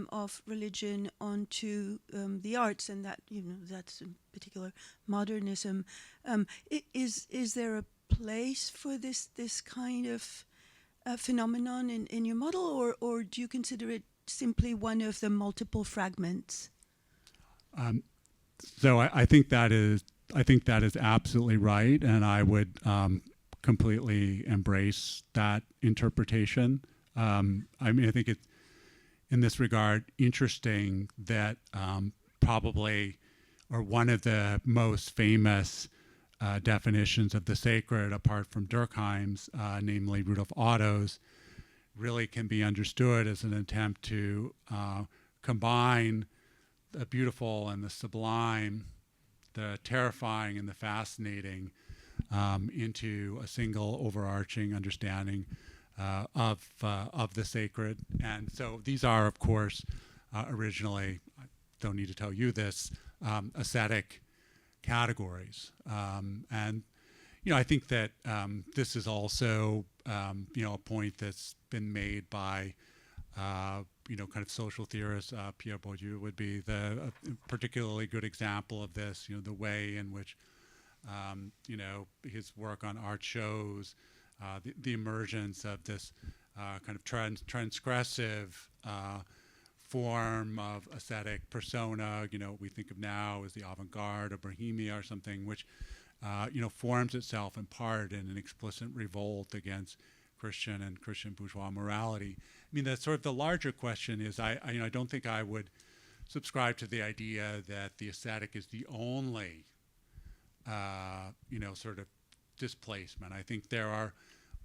of religion onto the arts, and that that's in particular modernism. Is there a place for this kind of phenomenon in your model, or do you consider it simply one of the multiple fragments? So I think that is absolutely right, and I would completely embrace that interpretation. I think it's in this regard interesting that probably, or one of the most famous definitions of the sacred, apart from Durkheim's, namely Rudolf Otto's, really can be understood as an attempt to combine the beautiful and the sublime, the terrifying and the fascinating into a single overarching understanding of the sacred. And so these are, of course, originally, I don't need to tell you this, aesthetic categories. And I think that this is also a point that's been made by kind of social theorists. Pierre Bourdieu would be the particularly good example of this. The way in which his work on art shows the emergence of this kind of transgressive form of aesthetic persona. We think of now as the avant-garde or bohemia or something, which forms itself in part in an explicit revolt against Christian and Christian bourgeois morality. I mean, that's sort of the larger question is I don't think I would subscribe to the idea that the aesthetic is the only sort of displacement. I think there are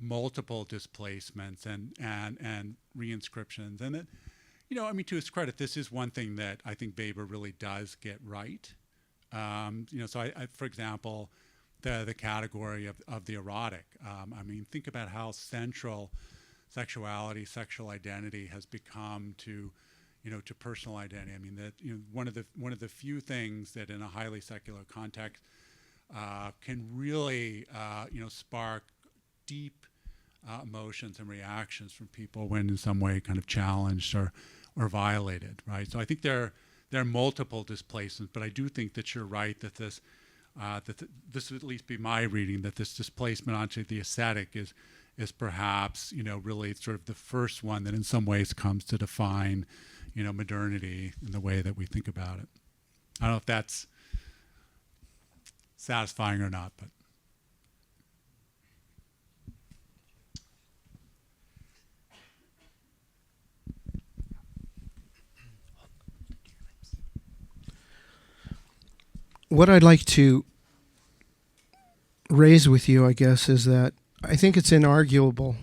multiple displacements and reinscriptions, and that to his credit, this is one thing that I think Weber really does get right. So I for example, the category of the erotic. Think about how central sexuality, sexual identity has become to personal identity. That one of the few things that in a highly secular context can really spark deep emotions and reactions from people when in some way kind of challenged or violated, right? So I think there are multiple displacements, but I do think that you're right that this would at least be my reading, that this displacement onto the aesthetic is perhaps really sort of the first one that in some ways comes to define modernity in the way that we think about it. I don't know if that's satisfying or not, but. What I'd like to raise with you, I guess, is that I think it's inarguable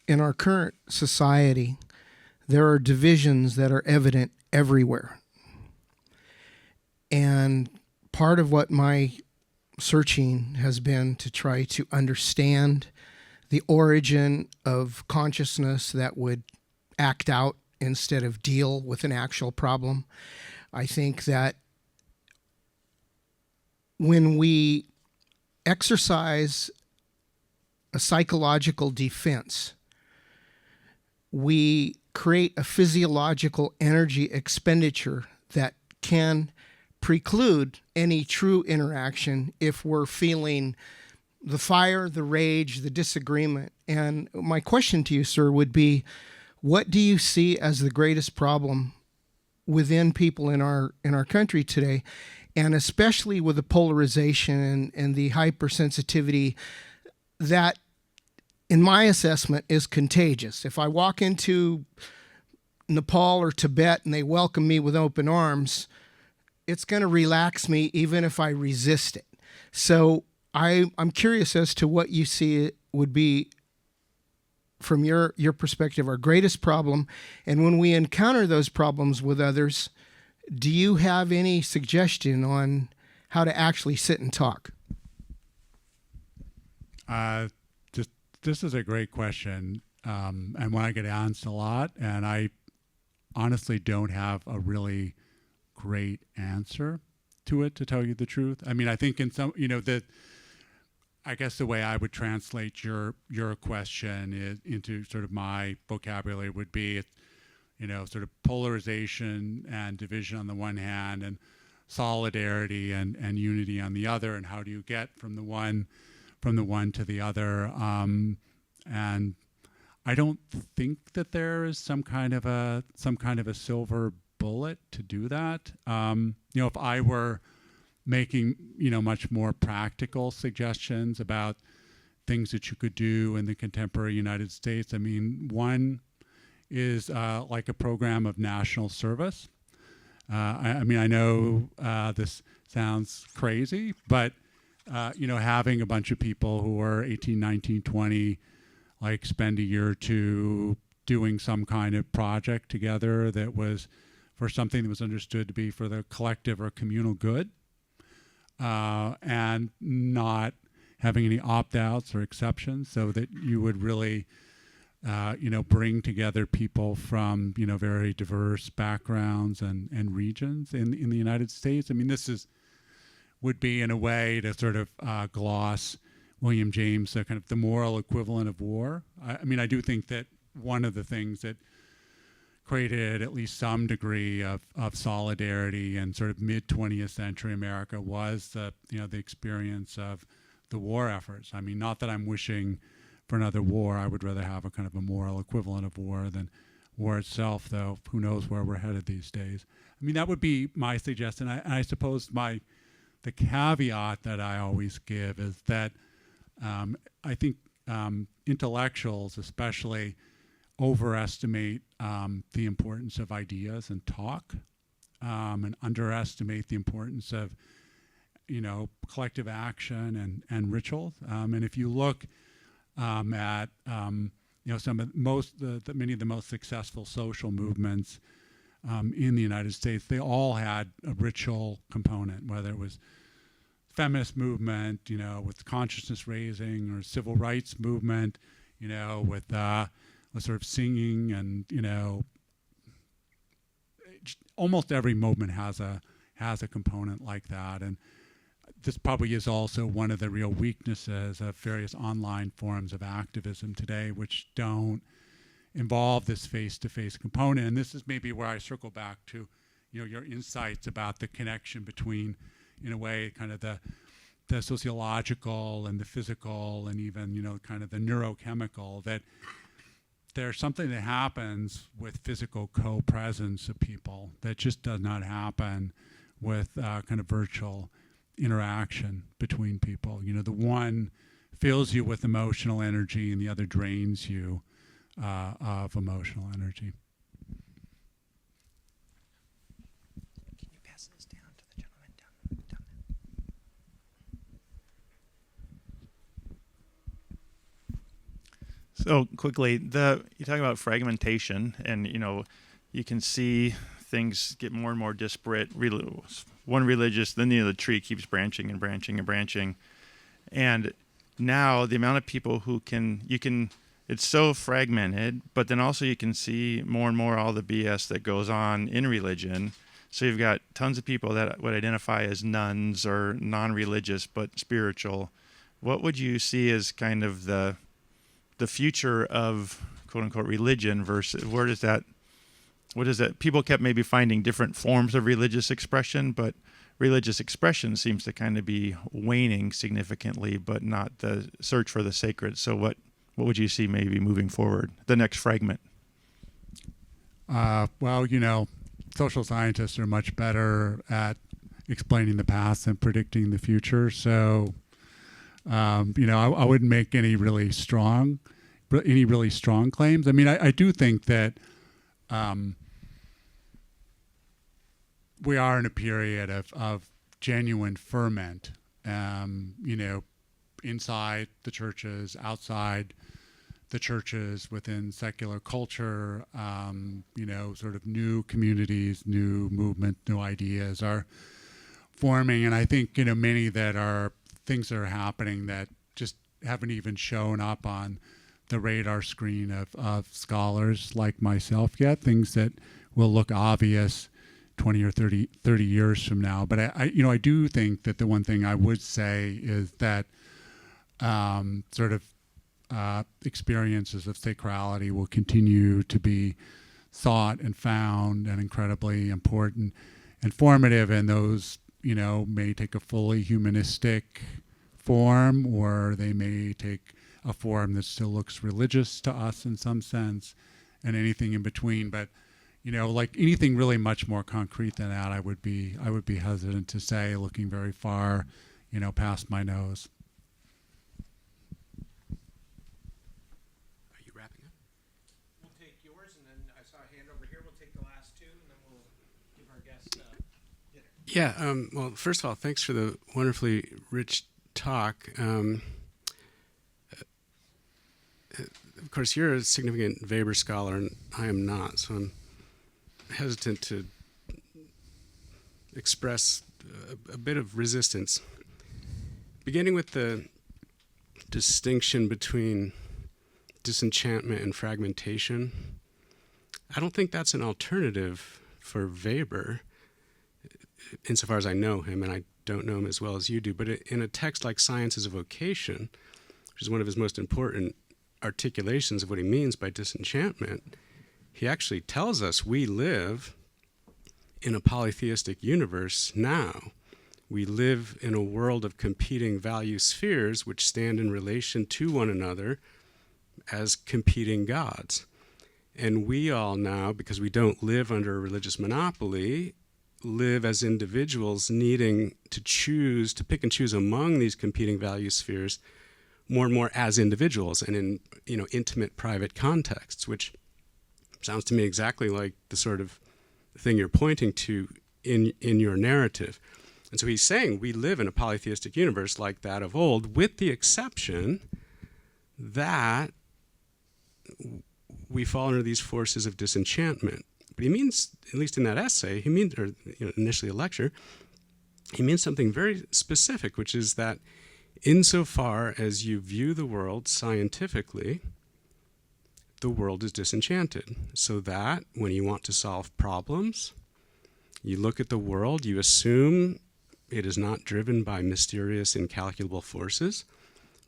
in our current society, there are divisions that are evident everywhere. And part of what my searching has been to try to understand the origin of consciousness that would act out instead of deal with an actual problem. I think that when we exercise a psychological defense, we create a physiological energy expenditure that can preclude any true interaction if we're feeling the fire, the rage, the disagreement. And my question to you, sir, would be, what do you see as the greatest problem within people in our country today, and especially with the polarization and the hypersensitivity that, in my assessment, is contagious? If I walk into Nepal or Tibet and they welcome me with open arms, it's going to relax me even if I resist it. So I'm curious as to what you see would be, from your perspective, our greatest problem. And when we encounter those problems with others, do you have any suggestion on how to actually sit and talk? This is a great question, and one I get asked a lot, and I honestly don't have a really great answer to it, to tell you the truth. I mean, I think in some, I guess the way I would translate your question into sort of my vocabulary would be, sort of polarization and division on the one hand, and solidarity and unity on the other, and how do you get from the one to the other. And I don't think that there is some kind of a silver bullet to do that. If I were making much more practical suggestions about things that you could do in the contemporary United States, I mean, one is like a program of national service. I know this sounds crazy, but having a bunch of people who are 18, 19, 20, like spend a year or two doing some kind of project together that was for something that was understood to be for the collective or communal good, and not having any opt-outs or exceptions, so that you would really bring together people from very diverse backgrounds and regions in the United States. I mean, would be in a way to sort of gloss William James, kind of the moral equivalent of war. I mean, I do think that one of the things that created at least some degree of solidarity in sort of mid-20th century America was the experience of the war efforts. I mean, not that I'm wishing for another war. I would rather have a kind of a moral equivalent of war than war itself, though who knows where we're headed these days. I mean, that would be my suggestion. I suppose the caveat that I always give is that I think intellectuals especially overestimate the importance of ideas and talk, and underestimate the importance of collective action and rituals. And if you look at some of many of the most successful social movements in the United States, they all had a ritual component, whether it was feminist movement, with consciousness raising, or civil rights movement, with sort of singing, and almost every movement has a component like that. And this probably is also one of the real weaknesses of various online forms of activism today, which don't involve this face-to-face component. And this is maybe where I circle back to your insights about the connection between, in a way, kind of the sociological and the physical, and even kind of the neurochemical, that there's something that happens with physical co-presence of people that just does not happen with kind of virtual interaction between people. The one fills you with emotional energy and the other drains you of emotional energy. Can you pass this down to the gentleman down So quickly, you talk about fragmentation, and you can see things get more and more disparate. One religious, then the tree keeps branching and branching and branching, and now the amount of people who it's so fragmented, but then also you can see more and more all the BS that goes on in religion. So you've got tons of people that would identify as nuns or non-religious but spiritual. What would you see as kind of the future of quote unquote religion versus what is that? People kept maybe finding different forms of religious expression, but religious expression seems to kind of be waning significantly, but not the search for the sacred. So what would you see maybe moving forward, the next fragment? Well, social scientists are much better at explaining the past than predicting the future. So, I wouldn't make any really strong claims. I mean, I do think that we are in a period of genuine ferment, inside the churches, outside the churches, within secular culture, sort of new communities, new movement, new ideas are forming. And I think, many that are things that are happening that just haven't even shown up on the radar screen of scholars like myself yet, things that will look obvious 20 or 30 years from now. But I do think that the one thing I would say is that experiences of sacrality will continue to be sought and found and incredibly important and formative, and those may take a fully humanistic form, or they may take a form that still looks religious to us in some sense, and anything in between. But like anything really much more concrete than that, I would be hesitant to say, looking very far past my nose. Are you wrapping up? We'll take yours, and then I saw a hand over here. We'll take the last two, and then we'll give our guests dinner. Yeah, well, first of all, thanks for the wonderfully rich talk. of course, you're a significant Weber scholar, and I am not, so I'm hesitant to express a bit of resistance. Beginning with the distinction between disenchantment and fragmentation, I don't think that's an alternative for Weber, insofar as I know him, and I don't know him as well as you do, but in a text like Science as a Vocation, which is one of his most important articulations of what he means by disenchantment, he actually tells us we live in a polytheistic universe now. We live in a world of competing value spheres which stand in relation to one another as competing gods. And we all now, because we don't live under a religious monopoly, live as individuals needing to choose, to pick and choose among these competing value spheres more and more as individuals and in, intimate private contexts, which sounds to me exactly like the sort of thing you're pointing to in your narrative. And so he's saying we live in a polytheistic universe like that of old, with the exception that we fall under these forces of disenchantment. But he means, at least in that essay, initially a lecture, he means something very specific, which is that insofar as you view the world scientifically, the world is disenchanted. So that when you want to solve problems, you look at the world, you assume it is not driven by mysterious, incalculable forces,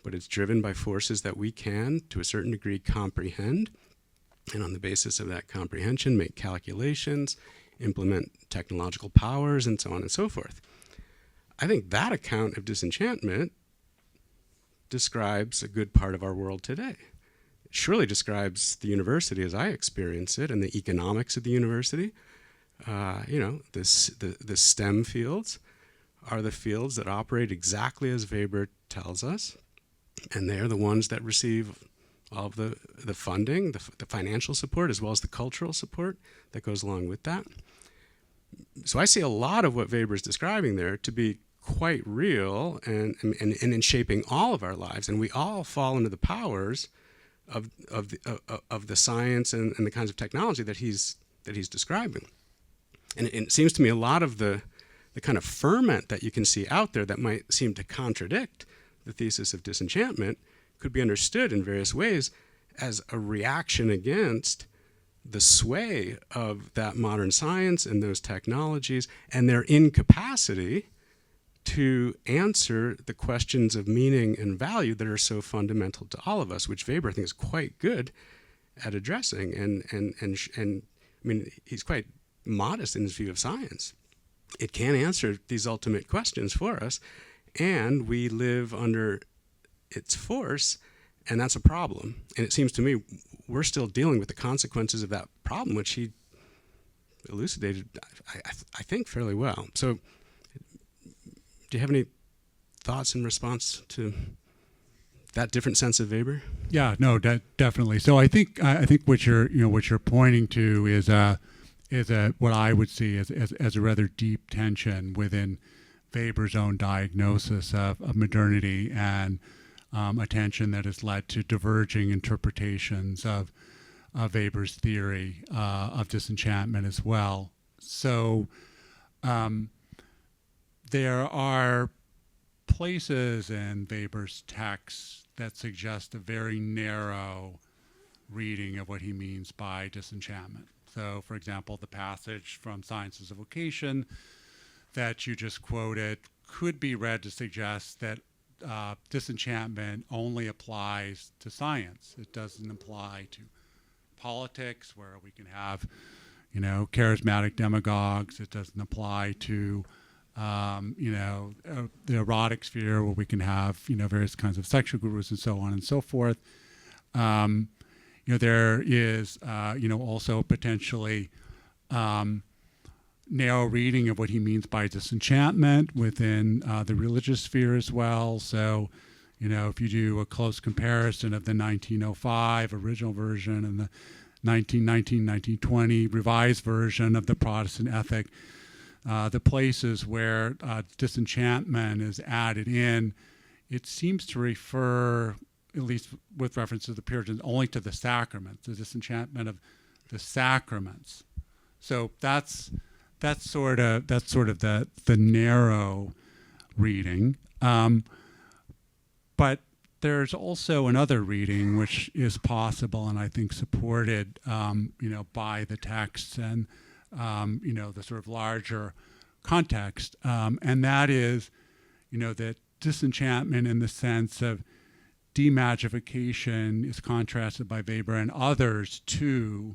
but it's driven by forces that we can, to a certain degree, comprehend, and on the basis of that comprehension, make calculations, implement technological powers, and so on and so forth. I think that account of disenchantment describes a good part of our world today. It surely describes the university as I experience it, and the economics of the university. The STEM fields are the fields that operate exactly as Weber tells us, and they're the ones that receive all of the funding, the financial support, as well as the cultural support that goes along with that. So I see a lot of what Weber is describing there to be quite real and in shaping all of our lives, and we all fall into the powers of the science and the kinds of technology that he's describing. And it seems to me a lot of the kind of ferment that you can see out there that might seem to contradict the thesis of disenchantment could be understood in various ways as a reaction against the sway of that modern science and those technologies and their incapacity to answer the questions of meaning and value that are so fundamental to all of us, which Weber, I think, is quite good at addressing. And I mean, he's quite modest in his view of science. It can answer these ultimate questions for us, and we live under its force, and that's a problem. And it seems to me we're still dealing with the consequences of that problem, which he elucidated, I think, fairly well. So do you have any thoughts in response to that different sense of Weber? Yeah, no, definitely. So I think what you're pointing to is what I would see as a rather deep tension within Weber's own diagnosis of modernity, and a tension that has led to diverging interpretations of Weber's theory of disenchantment as well. So there are places in Weber's texts that suggest a very narrow reading of what he means by disenchantment. So, for example, the passage from Science as a Vocation that you just quoted could be read to suggest that disenchantment only applies to science. It doesn't apply to politics, where we can have, charismatic demagogues. It doesn't apply to, the erotic sphere, where we can have, various kinds of sexual gurus and so on and so forth. There is, also potentially narrow reading of what he means by disenchantment within the religious sphere as well. So, if you do a close comparison of the 1905 original version and the 1920 revised version of the Protestant ethic, the places where disenchantment is added in, it seems to refer at least with reference to the Puritans, only to the sacraments, the disenchantment of the sacraments. So that's sort of the narrow reading. But there's also another reading which is possible and I think supported, by the text and the sort of larger context, and that is, that disenchantment in the sense of demagification is contrasted by Weber and others to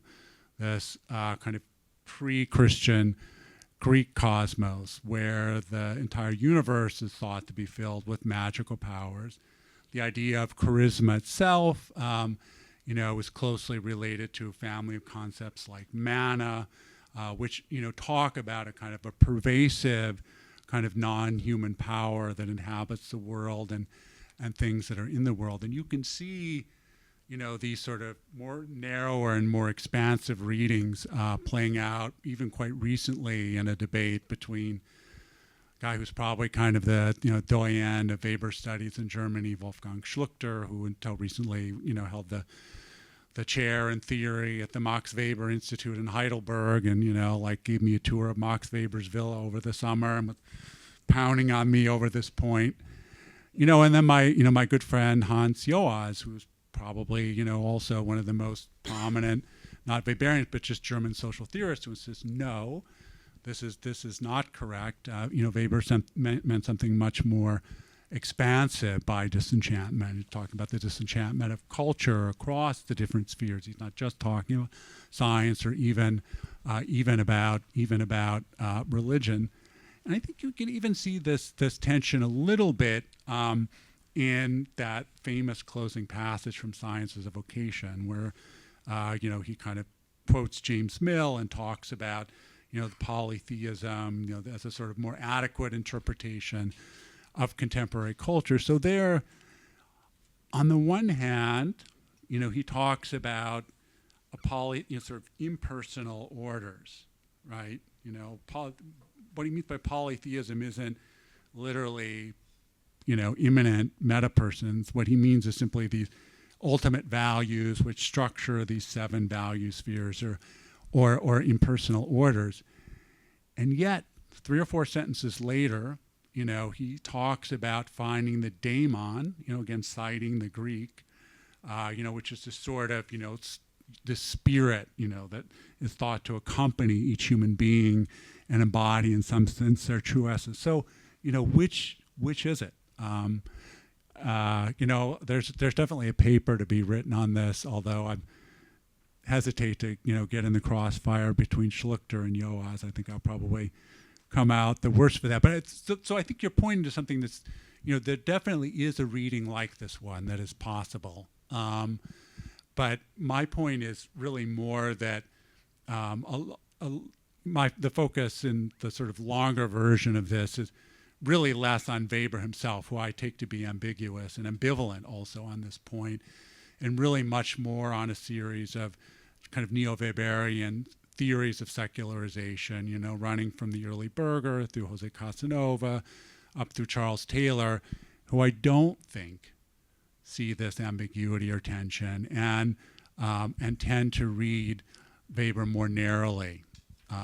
this kind of pre-Christian Greek cosmos, where the entire universe is thought to be filled with magical powers. The idea of charisma itself, is closely related to a family of concepts like mana, which talk about a kind of a pervasive kind of non-human power that inhabits the world and things that are in the world. And you can see, these sort of more narrower and more expansive readings playing out even quite recently in a debate between a guy who's probably kind of the doyen of Weber studies in Germany, Wolfgang Schluchter, who until recently held the chair in theory at the Max Weber Institute in Heidelberg, and gave me a tour of Max Weber's villa over the summer and was pounding on me over this point. And then my good friend Hans Joas, who's probably also one of the most prominent, not Weberians, but just German social theorists, who says no, this is not correct. Weber meant something much more expansive by disenchantment. He's talking about the disenchantment of culture across the different spheres. He's not just talking about science or even about religion. And I think you can even see this tension a little bit in that famous closing passage from Science as a Vocation, where he kind of quotes James Mill and talks about the polytheism as a sort of more adequate interpretation of contemporary culture. So there, on the one hand, he talks about sort of impersonal orders, right? What he means by polytheism isn't literally, immanent meta-persons. What he means is simply these ultimate values which structure these 7 value spheres or impersonal orders. And yet, 3 or 4 sentences later, he talks about finding the daemon, again, citing the Greek, which is this sort of, this spirit, that is thought to accompany each human being and embody in some sense their true essence. So, which is it? There's definitely a paper to be written on this, although I hesitate to, get in the crossfire between Schluchter and Joas. I think I'll probably come out the worst for that. But so I think you're pointing to something that's, there definitely is a reading like this one that is possible. But my point is really more that the focus in the sort of longer version of this is really less on Weber himself, who I take to be ambiguous and ambivalent also on this point, and really much more on a series of kind of neo-Weberian theories of secularization, running from the early Berger through Jose Casanova up through Charles Taylor, who I don't think see this ambiguity or tension and tend to read Weber more narrowly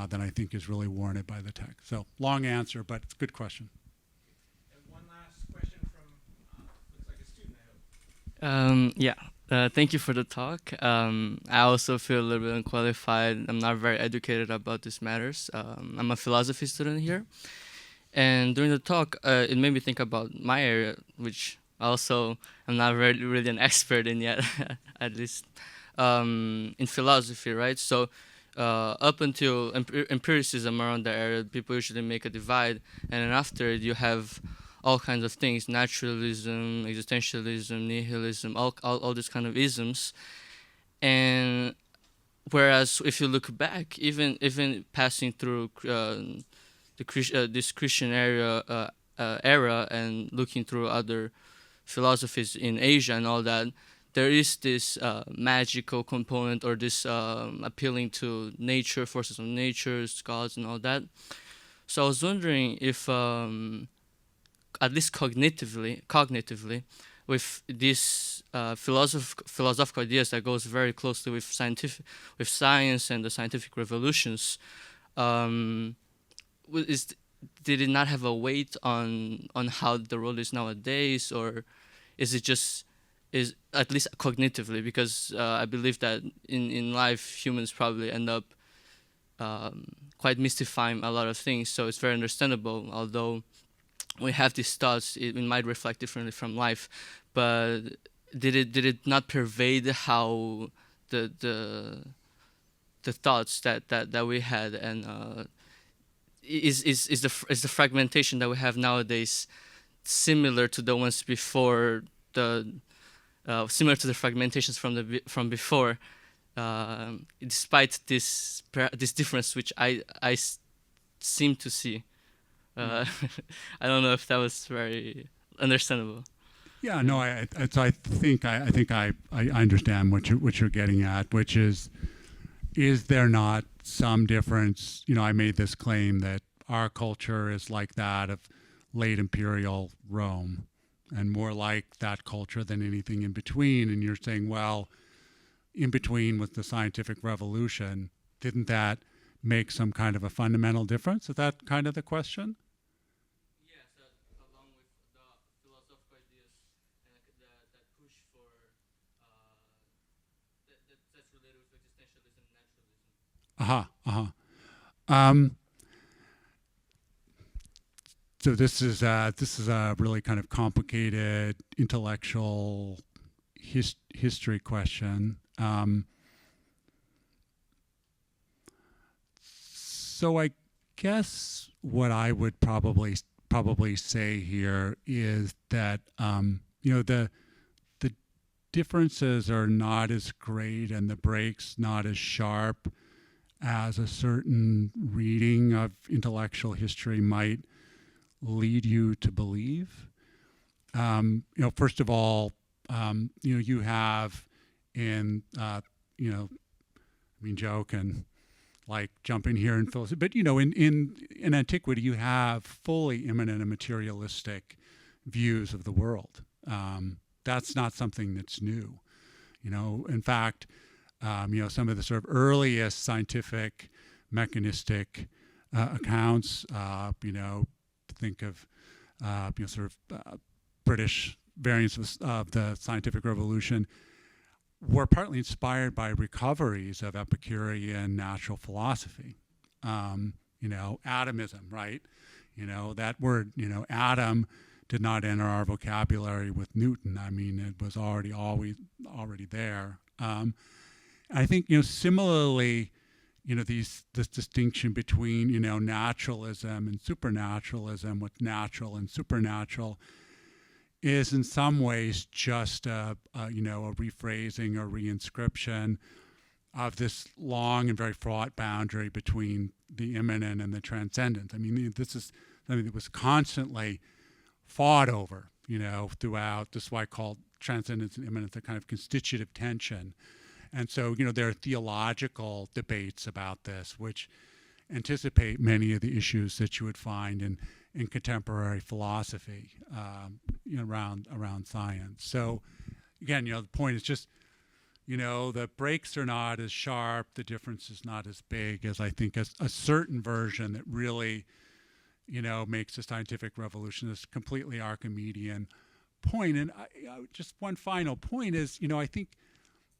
than I think is really warranted by the text. So long answer, but it's a good question. And one last question from, looks like a student, I hope. Thank you for the talk. I also feel a little bit unqualified. I'm not very educated about these matters. I'm a philosophy student here. And during the talk, it made me think about my area, which also I'm not really an expert in yet, at least in philosophy, right? So up until empiricism around the area, people usually make a divide. And then after it, you have all kinds of things: naturalism, existentialism, nihilism, all these kind of isms. And whereas if you look back, even passing through this Christian era and looking through other philosophies in Asia and all that, there is this magical component, or this appealing to nature, forces of nature, gods and all that. So I was wondering if at least cognitively, with these philosophical ideas that goes very closely with science and the scientific revolutions. Did it not have a weight on how the world is nowadays, or is it just at least cognitively? Because I believe that in life humans probably end up quite mystifying a lot of things, so it's very understandable. Although we have these thoughts, it might reflect differently from life, but did it not pervade how the thoughts that we had, and is the fragmentation that we have nowadays similar to the ones before, similar to the fragmentations from before, despite this difference which I seem to see. I don't know if that was very understandable. Yeah, no, I think I understand what you're getting at, which is there not some difference? You know, I made this claim that our culture is like that of late imperial Rome, and more like that culture than anything in between. And you're saying, well, in between with the scientific revolution, didn't that make some kind of a fundamental difference? Is that kind of the question? Yes, along with the philosophical ideas and that push for that's related with existentialism and naturalism. So this is a really kind of complicated intellectual history question. So I guess what I would probably say here is that the differences are not as great and the breaks not as sharp as a certain reading of intellectual history might lead you to believe. First of all, you have in Joe can like jump in here and fill, but in antiquity you have fully immanent and materialistic views of the world. That's not something that's new. In fact, some of the sort of earliest scientific mechanistic accounts, think of British variants of the scientific revolution, were partly inspired by recoveries of Epicurean natural philosophy. Atomism, right? That word, atom did not enter our vocabulary with Newton. I mean, it was already there. I think, similarly, this distinction between, naturalism and supernaturalism, what's natural and supernatural, is in some ways just a rephrasing or reinscription of this long and very fraught boundary between the immanent and the transcendent. I mean, this is something that was constantly fought over, throughout. This is why I call transcendence and immanence a kind of constitutive tension. And so, there are theological debates about this, which anticipate many of the issues that you would find in contemporary philosophy around science. So, again, the point is just, the breaks are not as sharp, the difference is not as big as I think as a certain version that really, makes the scientific revolution this completely Archimedean point. And just one final point is, I think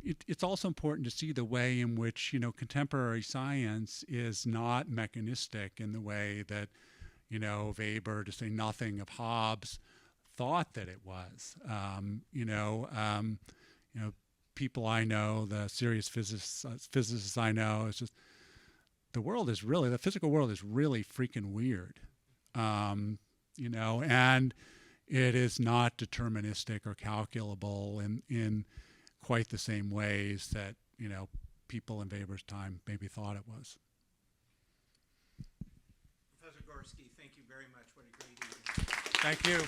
it's also important to see the way in which, contemporary science is not mechanistic in the way that, Weber, to say nothing of Hobbes, thought that it was. People I know, the serious physicists I know, it's just the physical world is really freaking weird. And it is not deterministic or calculable in quite the same ways that, people in Weber's time maybe thought it was. Professor Gorski, thank you very much. What a great evening. Thank you.